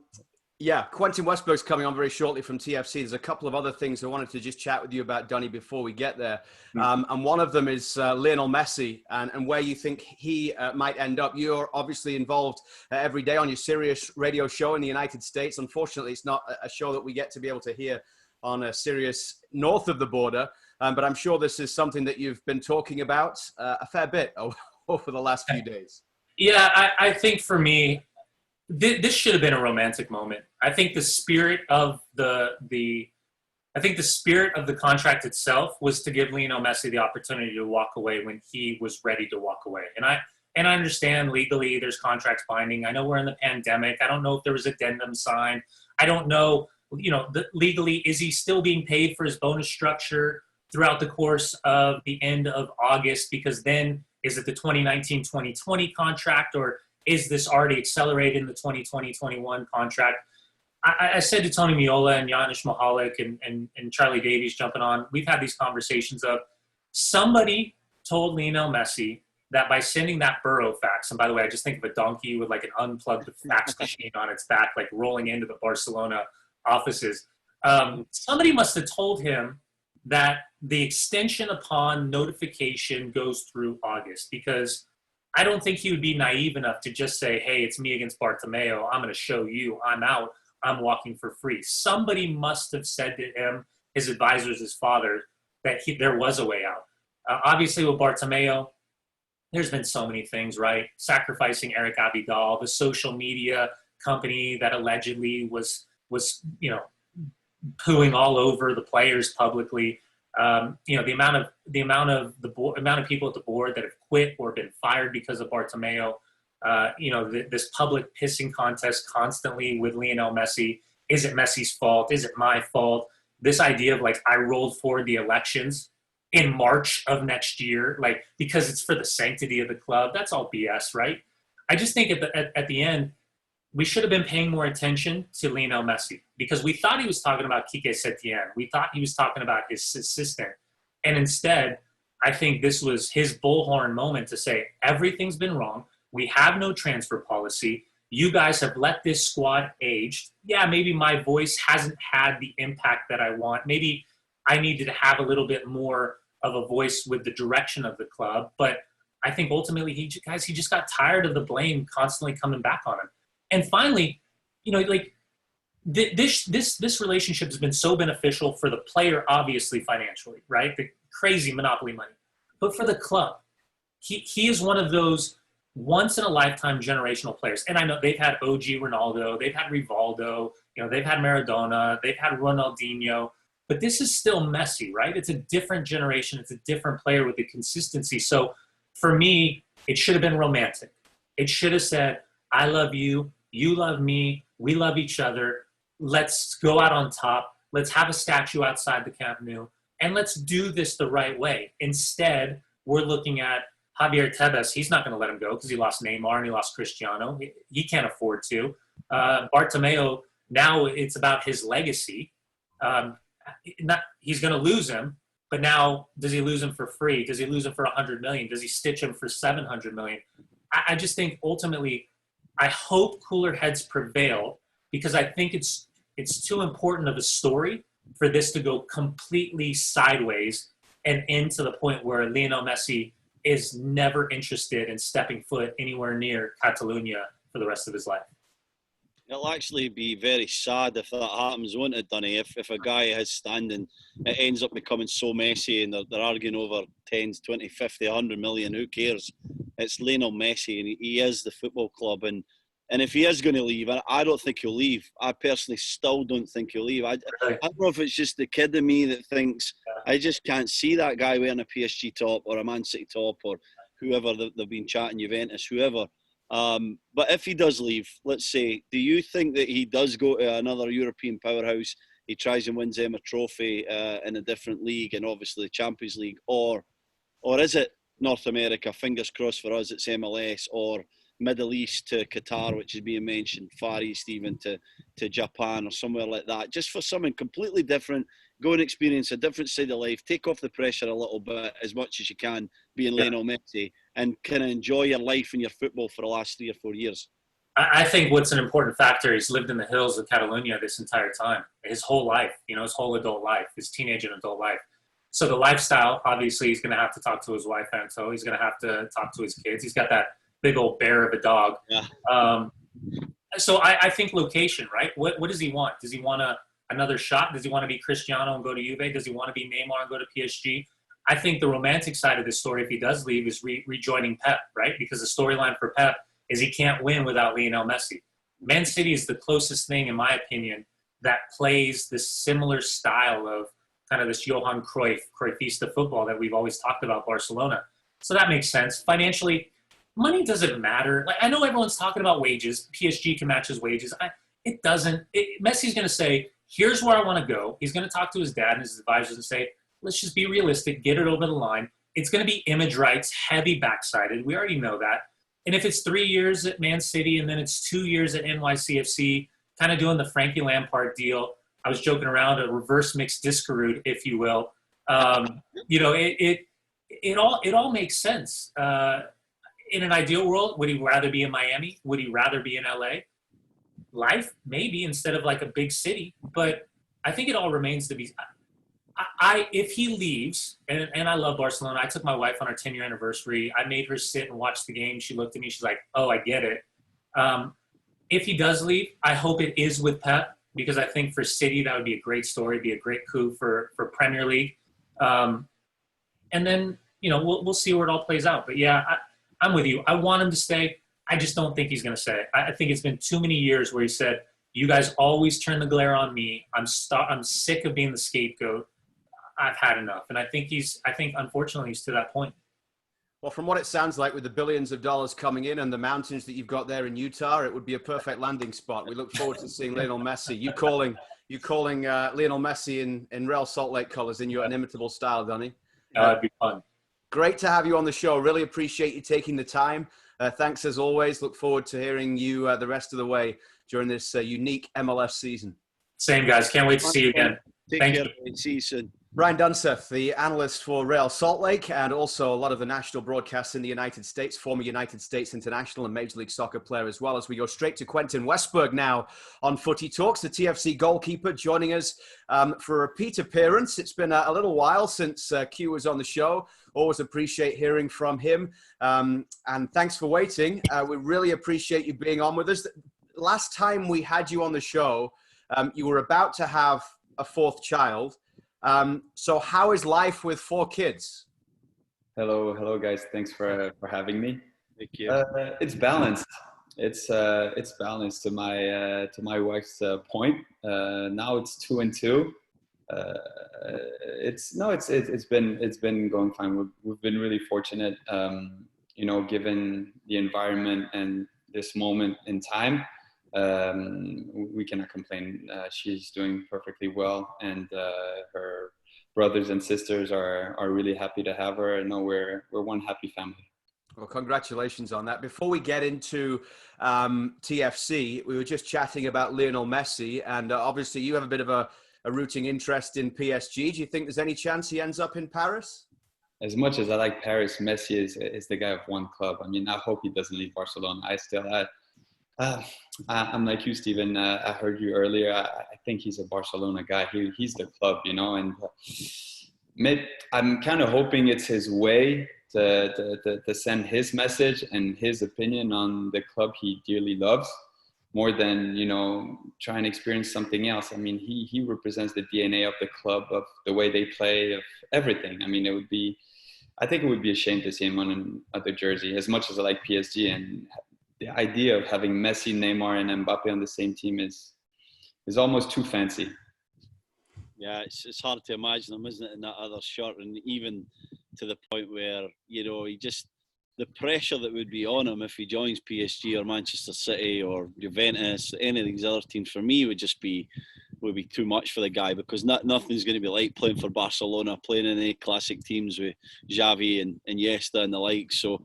[SPEAKER 1] Yeah, Quentin Westberg's coming on very shortly from TFC. There's a couple of other things I wanted to just chat with you about, Dunny, before we get there. And one of them is Lionel Messi and where you think he might end up. You're obviously involved every day on your Sirius radio show in the United States. Unfortunately, it's not a show that we get to be able to hear on a Sirius north of the border. But I'm sure this is something that you've been talking about a fair bit over the last few days.
[SPEAKER 3] Yeah, I think for me, this should have been a romantic moment. I think the spirit of the contract itself was to give Lionel Messi the opportunity to walk away when he was ready to walk away. And I understand legally there's contracts binding. I know we're in the pandemic. I don't know if there was addendum signed. I don't know, legally, is he still being paid for his bonus structure throughout the course of the end of August? Because then is it the 2019-2020 contract, or is this already accelerated in the 2020-21 contract? I said to Tony Miola and Janusz Mihalik and Charlie Davies jumping on, we've had these conversations of somebody told Lionel Messi that by sending that Burrow fax, and by the way, I just think of a donkey with like an unplugged fax machine on its back, like rolling into the Barcelona offices. Somebody must have told him that the extension upon notification goes through August, because I don't think he would be naive enough to just say, hey, it's me against Bartomeu. I'm going to show you. I'm out. I'm walking for free. Somebody must have said to him, his advisors, his father, that there was a way out. Obviously, with Bartomeu, there's been so many things, right? Sacrificing Eric Abidal, the social media company that allegedly was pooing all over the players publicly. The amount of people at the board that have quit or been fired because of Bartomeu. This public pissing contest constantly with Lionel Messi. Is it Messi's fault? Is it my fault? This idea of like, I rolled forward the elections in March of next year, like, because it's for the sanctity of the club. That's all BS, right? I just think at the end, we should have been paying more attention to Lionel Messi, because we thought he was talking about Quique Setien. We thought he was talking about his assistant. And instead, I think this was his bullhorn moment to say, everything's been wrong. We have no transfer policy. You guys have let this squad age. Yeah, maybe my voice hasn't had the impact that I want. Maybe I needed to have a little bit more of a voice with the direction of the club. But I think ultimately, he just got tired of the blame constantly coming back on him. And finally, like this relationship has been so beneficial for the player, obviously financially, right? The crazy monopoly money. But for the club, he is one of those once-in-a-lifetime generational players. And I know they've had OG Ronaldo, they've had Rivaldo, they've had Maradona, they've had Ronaldinho. But this is still Messi, right? It's a different generation. It's a different player with the consistency. So for me, it should have been romantic. It should have said, I love you, you love me, we love each other. Let's go out on top. Let's have a statue outside the Camp Nou. And let's do this the right way. Instead, we're looking at Javier Tebas. He's not going to let him go because he lost Neymar and he lost Cristiano. He can't afford to. Bartomeu, now it's about his legacy. He's going to lose him, but now does he lose him for free? Does he lose him for $100 million? Does he stitch him for $700 million? I just think ultimately, I hope cooler heads prevail, because I think it's too important of a story for this to go completely sideways and into the point where Lionel Messi is never interested in stepping foot anywhere near Catalonia for the rest of his life.
[SPEAKER 2] It'll actually be very sad if that happens, won't it, Dunny? If a guy has standing, it ends up becoming so messy and they're arguing over 10, 20, 50, 100 million. Who cares? It's Lionel Messi, and he is the football club. And if he is going to leave, I don't think he'll leave. I personally still don't think he'll leave. I don't know if it's just the kid in me that thinks I just can't see that guy wearing a PSG top or a Man City top or whoever they've been chatting, Juventus, whoever. But if he does leave, let's say, do you think that he does go to another European powerhouse, he tries and wins them a trophy in a different league, and obviously the Champions League, or is it North America, fingers crossed for us, it's MLS, or Middle East to Qatar, which is being mentioned, Far East even to Japan or somewhere like that, just for something completely different, go and experience a different side of life, take off the pressure a little bit as much as you can, being Lionel Messi, and kind of enjoy your life and your football for the last 3 or 4 years?
[SPEAKER 3] I think what's an important factor, he's lived in the hills of Catalonia this entire time, his whole life, his whole adult life, his teenage and adult life. So the lifestyle, obviously, he's going to have to talk to his wife, Anto. He's going to have to talk to his kids. He's got that big old bear of a dog. Yeah. So I think location, right? What does he want? Does he want another shot? Does he want to be Cristiano and go to Juve? Does he want to be Neymar and go to PSG? I think the romantic side of this story, if he does leave, is rejoining Pep, right? Because the storyline for Pep is he can't win without Lionel Messi. Man City is the closest thing, in my opinion, that plays this similar style of kind of this Johan Cruyffista football that we've always talked about Barcelona. So that makes sense. Financially, money doesn't matter. Like, I know everyone's talking about wages. PSG can match his wages. It doesn't. Messi's going to say, here's where I want to go. He's going to talk to his dad and his advisors and say, let's just be realistic, get it over the line. It's going to be image rights, heavy backsided. We already know that. And if it's 3 years at Man City and then it's 2 years at NYCFC, kind of doing the Frankie Lampard deal, I was joking around, a reverse mixed Diskerud, if you will. It all makes sense. In an ideal world, would he rather be in Miami? Would he rather be in LA? Life, maybe, instead of like a big city. But I think it all remains to be. If he leaves, and I love Barcelona. I took my wife on our 10-year anniversary. I made her sit and watch the game. She looked at me. She's like, oh, I get it. If he does leave, I hope it is with Pep, because I think for City, that would be a great story, be a great coup for Premier League. And then, we'll see where it all plays out. But yeah, I'm with you. I want him to stay. I just don't think he's going to stay. I think it's been too many years where he said, you guys always turn the glare on me. I'm sick of being the scapegoat. I've had enough. And I think unfortunately he's to that point.
[SPEAKER 1] Well, from what it sounds like, with the billions of dollars coming in and the mountains that you've got there in Utah, it would be a perfect landing spot. We look forward to seeing Lionel Messi. You calling Lionel Messi in Real Salt Lake colors in your inimitable style, Donny.
[SPEAKER 3] That'd be fun.
[SPEAKER 1] Great to have you on the show. Really appreciate you taking the time. Thanks as always. Look forward to hearing you the rest of the way during this unique MLS season.
[SPEAKER 3] Same, guys. Can't wait to see you again.
[SPEAKER 2] Take care. See you soon.
[SPEAKER 1] Brian Dunseth, the analyst for Real Salt Lake and also a lot of the national broadcasts in the United States, former United States international and Major League Soccer player as well. As we go straight to Quentin Westberg now on Footy Talks, the TFC goalkeeper, joining us for a repeat appearance. It's been a little while since Q was on the show. Always appreciate hearing from him. And thanks for waiting. We really appreciate you being on with us. Last time we had you on the show, you were about to have a fourth child. So how is life with 4 kids?
[SPEAKER 5] Hello guys. Thanks for having me.
[SPEAKER 2] Thank you.
[SPEAKER 5] It's balanced. It's balanced to my wife's point. Now it's 2 and 2. It's been going fine. We've been really fortunate, given the environment and this moment in time. We cannot complain. She's doing perfectly well, and her brothers and sisters are really happy to have her. No, we're one happy family.
[SPEAKER 1] Well, congratulations on that. Before we get into TFC, we were just chatting about Lionel Messi, and obviously you have a bit of a rooting interest in PSG. Do you think there's any chance he ends up in Paris?
[SPEAKER 5] As much as I like Paris, Messi is the guy of one club. I mean, I hope he doesn't leave Barcelona. I'm like you, Steven. I heard you earlier. I think he's a Barcelona guy. He's the club, and I'm kind of hoping it's his way to send his message and his opinion on the club he dearly loves, more than, try and experience something else. I mean, he represents the DNA of the club, of the way they play, of everything. I mean, I think it would be a shame to see him on another jersey, as much as I like PSG. And the idea of having Messi, Neymar, and Mbappe on the same team is almost too fancy.
[SPEAKER 2] Yeah, it's hard to imagine him, isn't it, in that other shirt, and even to the point where, the pressure that would be on him if he joins PSG or Manchester City or Juventus, any of these other teams, for me would be too much for the guy, because nothing's going to be like playing for Barcelona, playing in the classic teams with Xavi and Iniesta and the like. So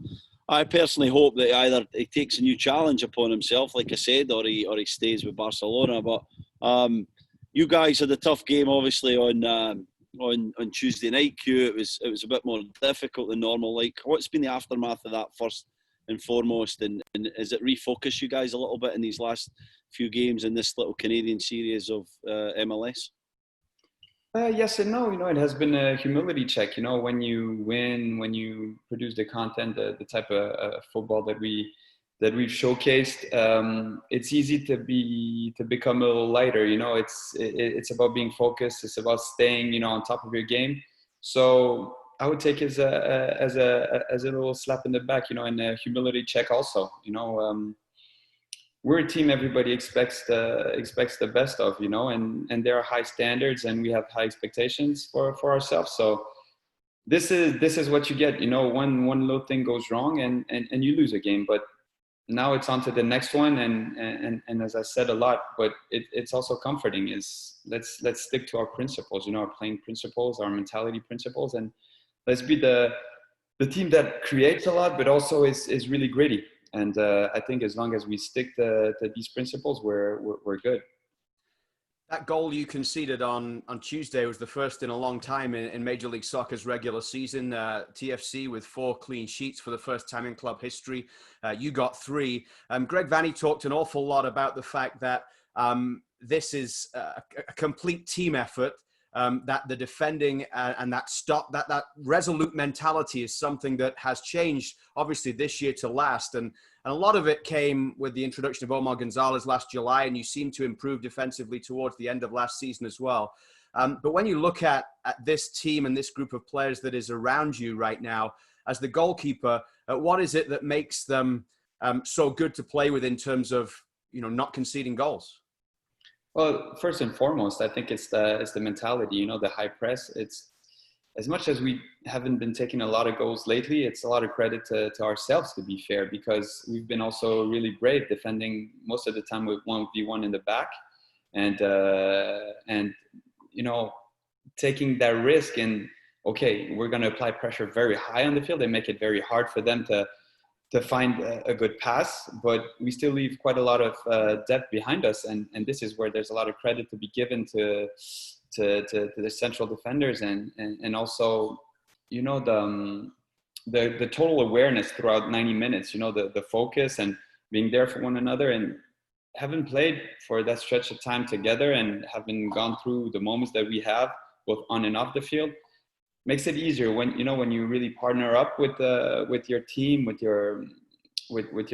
[SPEAKER 2] I personally hope that either he takes a new challenge upon himself, like I said, or he stays with Barcelona. But you guys had a tough game, obviously, on Tuesday night. Q, it was a bit more difficult than normal. Like, what's been the aftermath of that first and foremost, and is it refocused you guys a little bit in these last few games in this little Canadian series of MLS?
[SPEAKER 5] Yes and no. It has been a humility check. When you win, when you produce the content, the type of football that we've showcased, it's easy to become a little lighter. It's about being focused. It's about staying, on top of your game. So I would take it as a little slap in the back, and a humility check also. We're a team everybody expects the best of, and there are high standards, and we have high expectations for ourselves. So this is what you get. One little thing goes wrong and you lose a game, but now it's on to the next one. And as I said a lot, but it's also comforting, is let's stick to our principles, our playing principles, our mentality principles, and let's be the team that creates a lot, but also is really gritty. And I think as long as we stick to these principles, we're good.
[SPEAKER 1] That goal you conceded on Tuesday was the first in a long time in Major League Soccer's regular season. TFC with 4 clean sheets for the first time in club history. You got 3. Greg Vanney talked an awful lot about the fact that this is a complete team effort. That the defending and that resolute mentality is something that has changed, obviously, this year to last. And a lot of it came with the introduction of Omar Gonzalez last July, and you seem to improve defensively towards the end of last season as well. But when you look at this team and this group of players that is around you right now, as the goalkeeper, what is it that makes them so good to play with in terms of, not conceding goals?
[SPEAKER 5] Well, first and foremost, I think it's the mentality, the high press. It's, as much as we haven't been taking a lot of goals lately, it's a lot of credit to ourselves, to be fair, because we've been also really brave defending most of the time with 1v1 in the back, and taking that risk. And okay, we're going to apply pressure very high on the field and make it very hard for them to find a good pass, but we still leave quite a lot of depth behind us, and this is where there's a lot of credit to be given to the central defenders, and also, you know, the total awareness throughout 90 minutes, you know, the focus and being there for one another, and having played for that stretch of time together and having gone through the moments that we have both on and off the field, makes it easier when you really partner up with your team, with your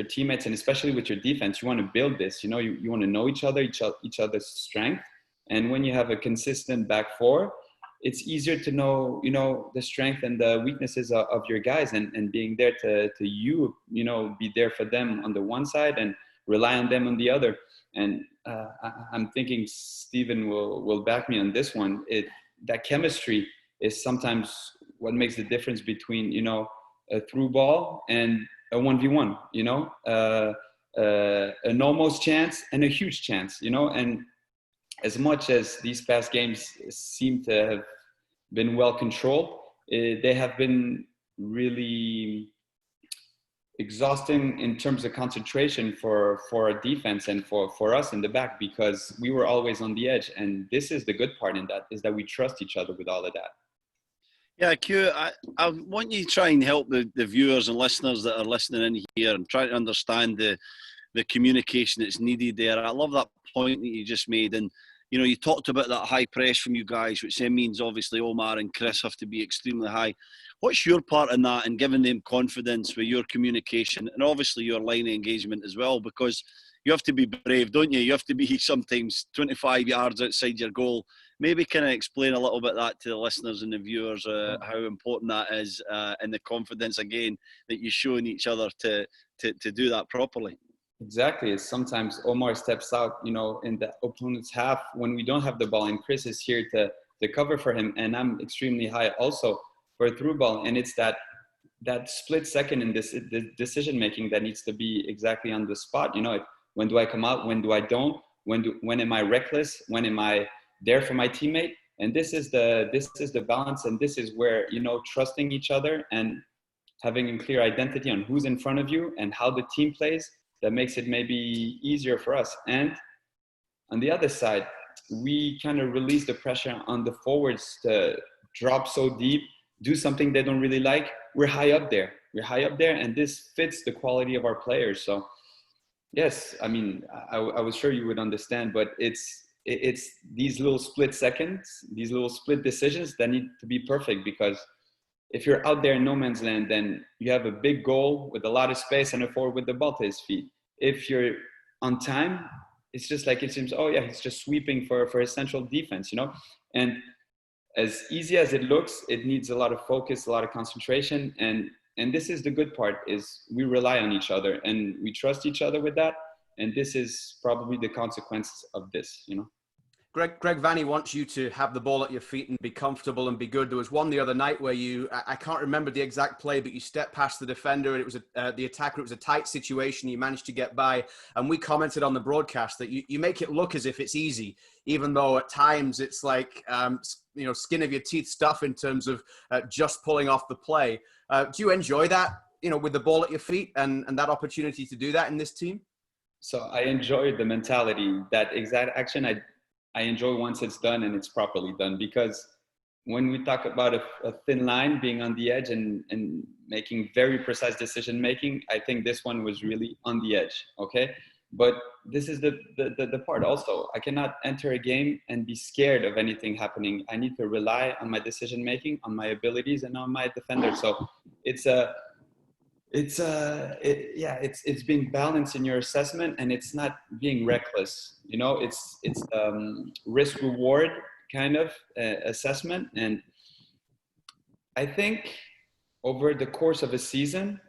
[SPEAKER 5] teammates, and especially with your defense. You want to build this, you know, you want to know each other's strength. And when you have a consistent back four, it's easier to know, you know, the strength and the weaknesses of your guys, and being there to be there for them on the one side and rely on them on the other. And I'm thinking Steven will back me on this one. That chemistry is sometimes what makes the difference between, you know, a through ball and a 1v1, you know, an almost chance and a huge chance, you know. And as much as these past games seem to have been well controlled, they have been really exhausting in terms of concentration for our defense and for us in the back, because we were always on the edge. And this is the good part in that, is that we trust each other with all of that.
[SPEAKER 2] Yeah, Q, I want you to try and help the viewers and listeners that are listening in here and try to understand the communication that's needed there. I love that point that you just made. And, you know, you talked about that high press from you guys, which then means obviously Omar and Chris have to be extremely high. What's your part in that and giving them confidence with your communication and obviously your line of engagement as well? Because you have to be brave, don't you? You have to be sometimes 25 yards outside your goal. Maybe can I explain a little bit that to the listeners and the viewers, how important that is, and the confidence, again, that you show in each other to do that properly?
[SPEAKER 5] Exactly. It's sometimes Omar steps out, you know, in the opponent's half when we don't have the ball, and Chris is here to cover for him. And I'm extremely high also for a through ball. And it's that split second in this decision making that needs to be exactly on the spot. You know, when do I come out? When do I don't? When am I reckless? When am I there for my teammate? And this is the balance. And this is where, you know, trusting each other and having a clear identity on who's in front of you and how the team plays, that makes it maybe easier for us. And on the other side, we kind of release the pressure on the forwards to drop so deep, do something they don't really like. We're high up there, and this fits the quality of our players. So yes, I mean, I was sure you would understand, but it's these little split seconds, these little split decisions that need to be perfect, because if you're out there in no man's land, then you have a big goal with a lot of space and a forward with the ball to his feet. If you're on time, it's just like it seems, oh yeah, he's just sweeping for his central defense, you know? And as easy as it looks, it needs a lot of focus, a lot of concentration. And this is the good part, is we rely on each other and we trust each other with that. And this is probably the consequences of this, you know?
[SPEAKER 1] Greg Vanny wants you to have the ball at your feet and be comfortable and be good. There was one the other night where I can't remember the exact play, but you stepped past the defender and it was the attacker. It was a tight situation. You managed to get by. And we commented on the broadcast that you make it look as if it's easy, even though at times it's like, you know, skin of your teeth stuff in terms of just pulling off the play. Do you enjoy that, you know, with the ball at your feet and that opportunity to do that in this team?
[SPEAKER 5] So I enjoy the mentality, that exact action. I enjoy once it's done and it's properly done, because when we talk about a thin line, being on the edge and making very precise decision making, I think this one was really on the edge. Okay, but this is the part also. I cannot enter a game and be scared of anything happening. I need to rely on my decision making, on my abilities, and on my defender. So it's being balanced in your assessment, and it's not being reckless. You know, it's risk reward kind of assessment. And I think over the course of a season,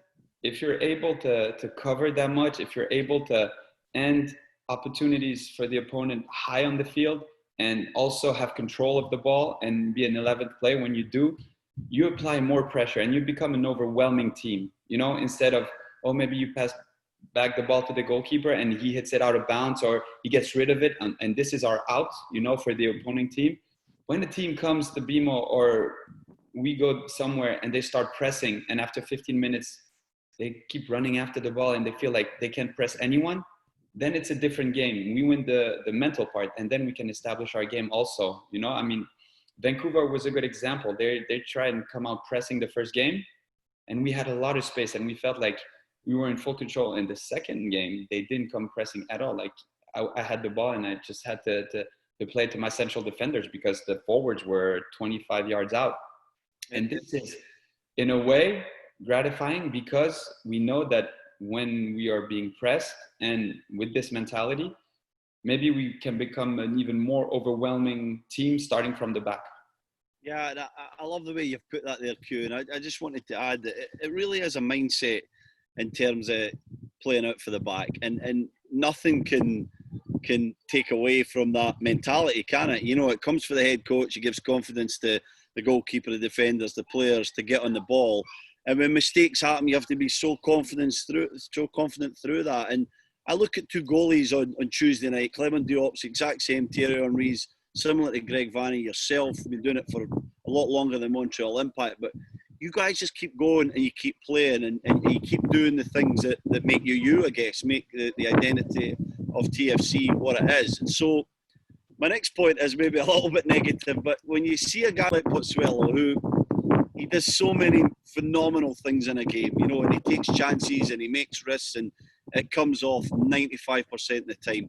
[SPEAKER 5] if you're able to cover that much, if you're able to end opportunities for the opponent high on the field and also have control of the ball and be an 11th play when you do, you apply more pressure and you become an overwhelming team, you know, instead of, oh, maybe you pass back the ball to the goalkeeper and he hits it out of bounds or he gets rid of it. And this is our out, you know, for the opposing team. When the team comes to BMO or we go somewhere and they start pressing, and after 15 minutes, they keep running after the ball and they feel like they can't press anyone, then it's a different game. We win the mental part, and then we can establish our game also. You know, I mean, Vancouver was a good example. They tried and come out pressing the first game, and we had a lot of space, and we felt like we were in full control. In the second game, they didn't come pressing at all. Like I had the ball, and I just had to play to my central defenders because the forwards were 25 yards out. And this is, in a way, gratifying because we know that when we are being pressed and with this mentality, maybe we can become an even more overwhelming team starting from the back.
[SPEAKER 2] Yeah, I love the way you've put that there, Q. And I just wanted to add that it really is a mindset in terms of playing out for the back. And nothing can take away from that mentality, can it? You know, it comes for the head coach. It gives confidence to the goalkeeper, the defenders, the players to get on the ball. And when mistakes happen, you have to be so confident through that. And I look at two goalies on Tuesday night. Clement Diop's exact same. Theirry Henry's similar to Greg Vanny, yourself. You've been doing it for a lot longer than Montreal Impact. But you guys just keep going and you keep playing and you keep doing the things that make you, I guess, make the identity of TFC what it is. And so my next point is maybe a little bit negative, but when you see a guy like Pozuelo who he does so many phenomenal things in a game, you know, and he takes chances and he makes risks and it comes off 95% of the time.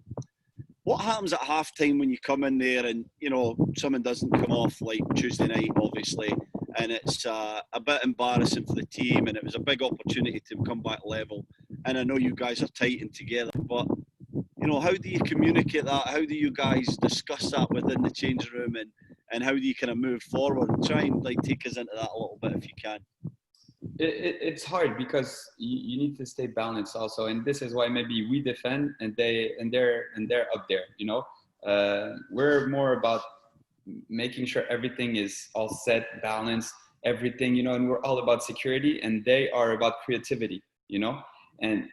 [SPEAKER 2] What happens at halftime when you come in there and, you know, someone doesn't come off like Tuesday night, obviously, and it's a bit embarrassing for the team and it was a big opportunity to come back level. And I know you guys are tight and together, but, you know, how do you communicate that? How do you guys discuss that within the change room and how do you kind of move forward? Try and like take us into that a little bit if you can.
[SPEAKER 5] It's hard because you need to stay balanced also, and this is why maybe we defend and they're up there. You know, we're more about making sure everything is all set, balanced, everything. You know, and we're all about security, and they are about creativity. You know, and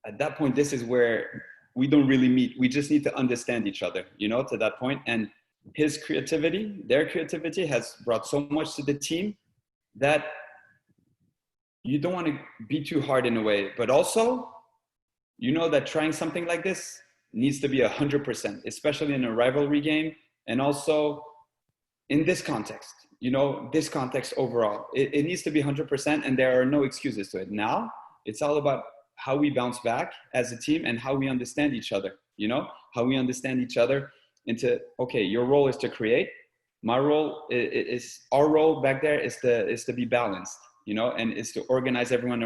[SPEAKER 5] at that point, this is where we don't really meet. We just need to understand each other. You know, to that point, and his creativity, their creativity has brought so much to the team that you don't want to be too hard in a way, but also, you know that trying something like this needs to be 100%, especially in a rivalry game. And also in this context, you know, this context overall, it needs to be 100% and there are no excuses to it. Now it's all about how we bounce back as a team and how we understand each other, you know, how we understand each other into, okay, your role is to create. My role is, our role back there is to be balanced. You know, and it's to organize everyone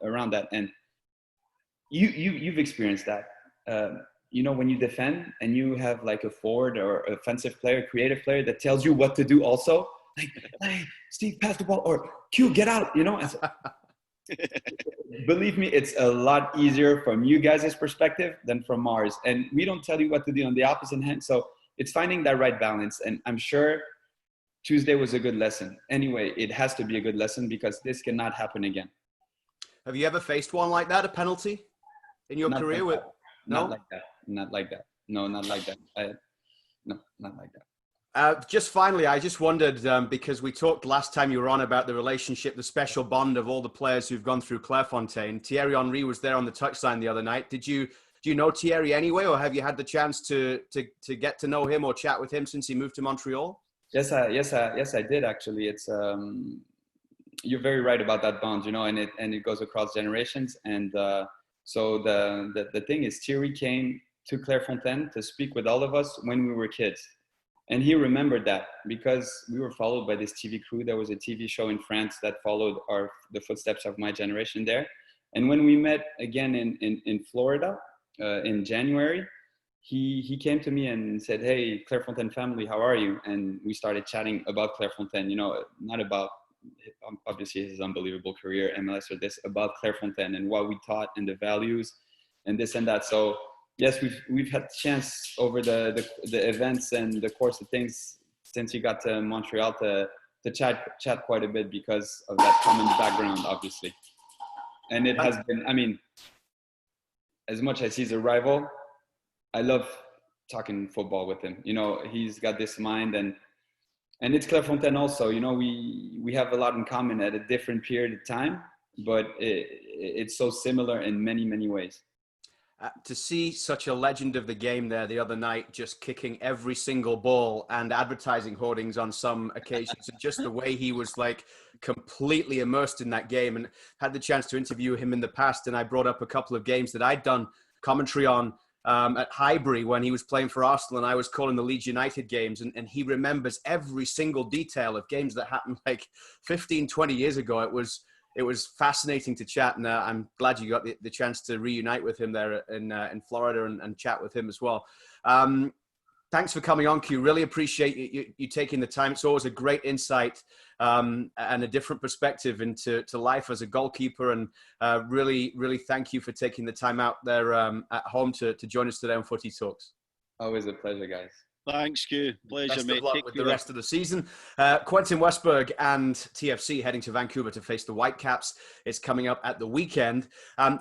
[SPEAKER 5] around that. And you've experienced that. You know, when you defend and you have like a forward or offensive player, creative player that tells you what to do also, like, hey, Steve, pass the ball, or Q, get out, you know? So, believe me, it's a lot easier from you guys' perspective than from ours. And we don't tell you what to do on the opposite hand. So it's finding that right balance. And I'm sure Tuesday was a good lesson. Anyway, it has to be a good lesson because this cannot happen again.
[SPEAKER 1] Have you ever faced one like that, a penalty in your career?
[SPEAKER 5] No? Not like that. Not like that. No, not like that. No, not like that.
[SPEAKER 1] Just finally, I just wondered, because we talked last time you were on about the relationship, the special bond of all the players who've gone through Clairefontaine. Theirry Henry was there on the touchline the other night. Do you know Theirry anyway, or have you had the chance to get to know him or chat with him since he moved to Montreal?
[SPEAKER 5] Yes, I did actually. It's you're very right about that bond, you know, and it goes across generations. And so the thing is, Theirry came to Clairefontaine to speak with all of us when we were kids, and he remembered that because we were followed by this TV crew. There was a TV show in France that followed the footsteps of my generation there. And when we met again in Florida in January, he came to me and said, hey, Clairefontaine family, how are you? And we started chatting about Clairefontaine, you know, not about obviously his unbelievable career, MLS or this, about Clairefontaine and what we taught and the values and this and that. So yes, we've had chance over the events and the course of things since he got to Montreal to chat quite a bit because of that common background, obviously. And it has been, I mean, as much as he's a rival, I love talking football with him. You know, he's got this mind, and it's Clairefontaine also. You know, we have a lot in common at a different period of time. but it's so similar in many, many ways.
[SPEAKER 1] To see such a legend of the game there the other night, just kicking every single ball and advertising hoardings on some occasions, and just the way he was like completely immersed in that game, and had the chance to interview him in the past. And I brought up a couple of games that I'd done commentary on at Highbury when he was playing for Arsenal, and I was calling the Leeds United games, and he remembers every single detail of games that happened like 15, 20 years ago. It was fascinating to chat, and I'm glad you got the chance to reunite with him there in Florida and chat with him as well. Thanks for coming on, Q. Really appreciate you taking the time. It's always a great insight and a different perspective into life as a goalkeeper, and really, really thank you for taking the time out there at home to join us today on Footy Talks.
[SPEAKER 5] Always a pleasure, guys.
[SPEAKER 2] Thanks, Q. Pleasure,
[SPEAKER 1] Best
[SPEAKER 2] mate.
[SPEAKER 1] of luck with the rest of the season. Quentin, Westberg and TFC heading to Vancouver to face the Whitecaps. It's coming up at the weekend.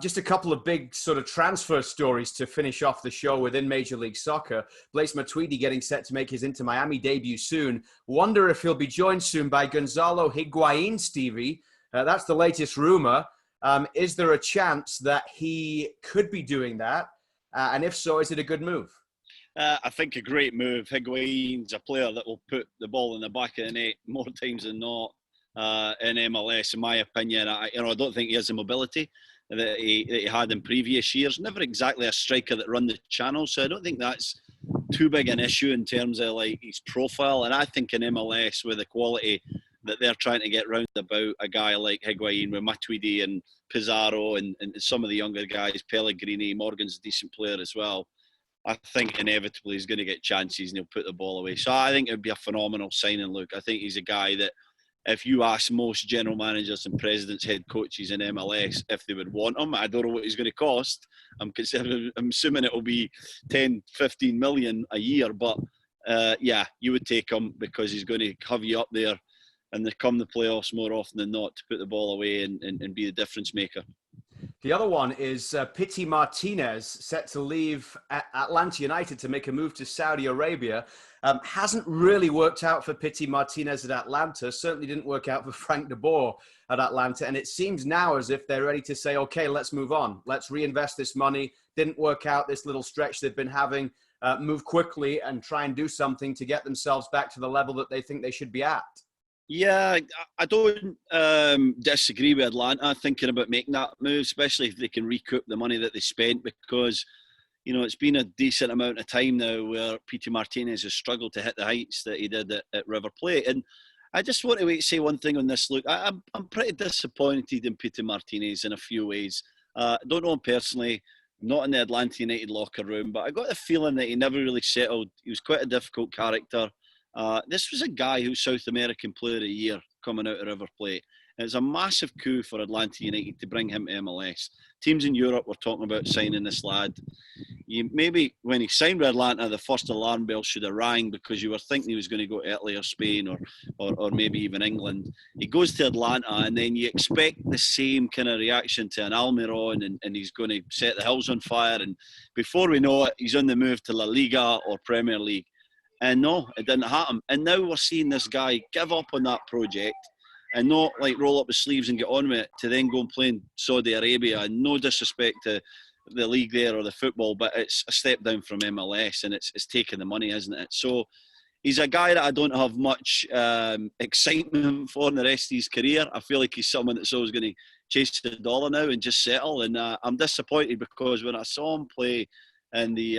[SPEAKER 1] Just a couple of big sort of transfer stories to finish off the show within Major League Soccer. Blaise Matuidi getting set to make his Inter Miami debut soon. Wonder if he'll be joined soon by Gonzalo Higuain, Stevie. That's the latest rumor. Is there a chance that he could be doing that? And if so, is it a good move?
[SPEAKER 2] I think a great move. Higuain's a player that will put the ball in the back of the net more times than not in MLS, in my opinion. I don't think he has the mobility that he had in previous years. Never exactly a striker that run the channel, so I don't think that's too big an issue in terms of like his profile. And I think in MLS, with the quality that they're trying to get round about a guy like Higuain with Matuidi and Pizarro and some of the younger guys, Pellegrini, Morgan's a decent player as well. I think inevitably he's going to get chances and he'll put the ball away. So I think it would be a phenomenal signing. Look, I think he's a guy that if you ask most general managers and presidents, head coaches in MLS if they would want him, I don't know what he's going to cost. I'm assuming it will be 10, 15 million a year. But yeah, you would take him because he's going to have you up there and they come the playoffs more often than not to put the ball away and be the difference maker.
[SPEAKER 1] The other one is Pity Martinez, set to leave Atlanta United to make a move to Saudi Arabia. Hasn't really worked out for Pity Martinez at Atlanta. Certainly didn't work out for Frank de Boer at Atlanta. And it seems now as if they're ready to say, okay, let's move on. Let's reinvest this money. Didn't work out this little stretch they've been having. Move quickly and try and do something to get themselves back to the level that they think they should be at.
[SPEAKER 2] Yeah, I don't disagree with Atlanta thinking about making that move, especially if they can recoup the money that they spent, because, you know, it's been a decent amount of time now where Pity Martinez has struggled to hit the heights that he did at River Plate. And I just want to say one thing on this. Look, I'm pretty disappointed in Pity Martinez in a few ways. I don't know him personally, not in the Atlanta United locker room, but I got the feeling that he never really settled. He was quite a difficult character. This was a guy who's South American Player of the Year coming out of River Plate. And it's a massive coup for Atlanta United to bring him to MLS. Teams in Europe were talking about signing this lad. Maybe when he signed with Atlanta, the first alarm bell should have rang because you were thinking he was going to go to Italy or Spain or maybe even England. He goes to Atlanta and then you expect the same kind of reaction to an Almiron and he's going to set the hills on fire. And before we know it, he's on the move to La Liga or Premier League. And no, it didn't happen. And now we're seeing this guy give up on that project and not like roll up his sleeves and get on with it to then go and play in Saudi Arabia. And no disrespect to the league there or the football, but it's a step down from MLS and it's taking the money, isn't it? So he's a guy that I don't have much excitement for in the rest of his career. I feel like he's someone that's always going to chase the dollar now and just settle. And I'm disappointed because when I saw him play in the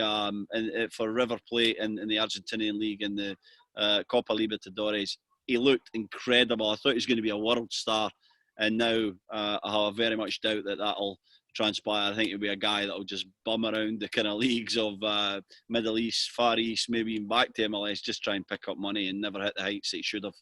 [SPEAKER 2] for River Plate in the Argentinian league in the Copa Libertadores, he looked incredible. I thought he was going to be a world star, and now I have very much doubt that that'll transpire. I think he'll be a guy that'll just bum around the kind of leagues of Middle East, Far East, maybe even back to MLS, just try and pick up money and never hit the heights that he should have.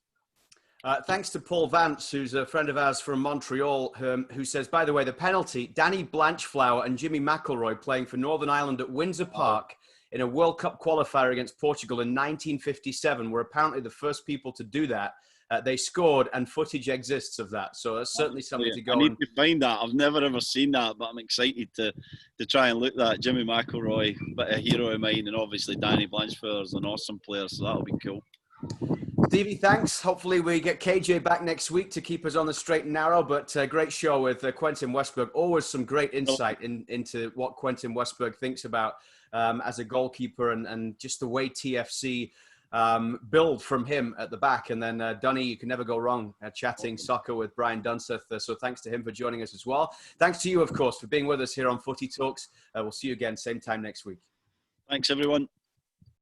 [SPEAKER 1] Thanks to Paul Vance, who's a friend of ours from Montreal, who says, by the way, the penalty, Danny Blanchflower and Jimmy McElroy playing for Northern Ireland at Windsor Park in a World Cup qualifier against Portugal in 1957 were apparently the first people to do that. They scored, and footage exists of that. So that's certainly something to go on.
[SPEAKER 2] I need to find that. I've never ever seen that, but I'm excited to try and look at that. Jimmy McElroy, but a hero of mine, and obviously Danny Blanchflower is an awesome player, so that'll be cool.
[SPEAKER 1] Stevie, thanks. Hopefully we get KJ back next week to keep us on the straight and narrow, but great show with Quentin Westberg. Always some great insight into what Quentin Westberg thinks about as a goalkeeper and just the way TFC build from him at the back. And then Dunny, you can never go wrong chatting soccer with Brian Dunseth. So thanks to him for joining us as well. Thanks to you, of course, for being with us here on Footy Talks. We'll see you again same time next week.
[SPEAKER 2] Thanks, everyone.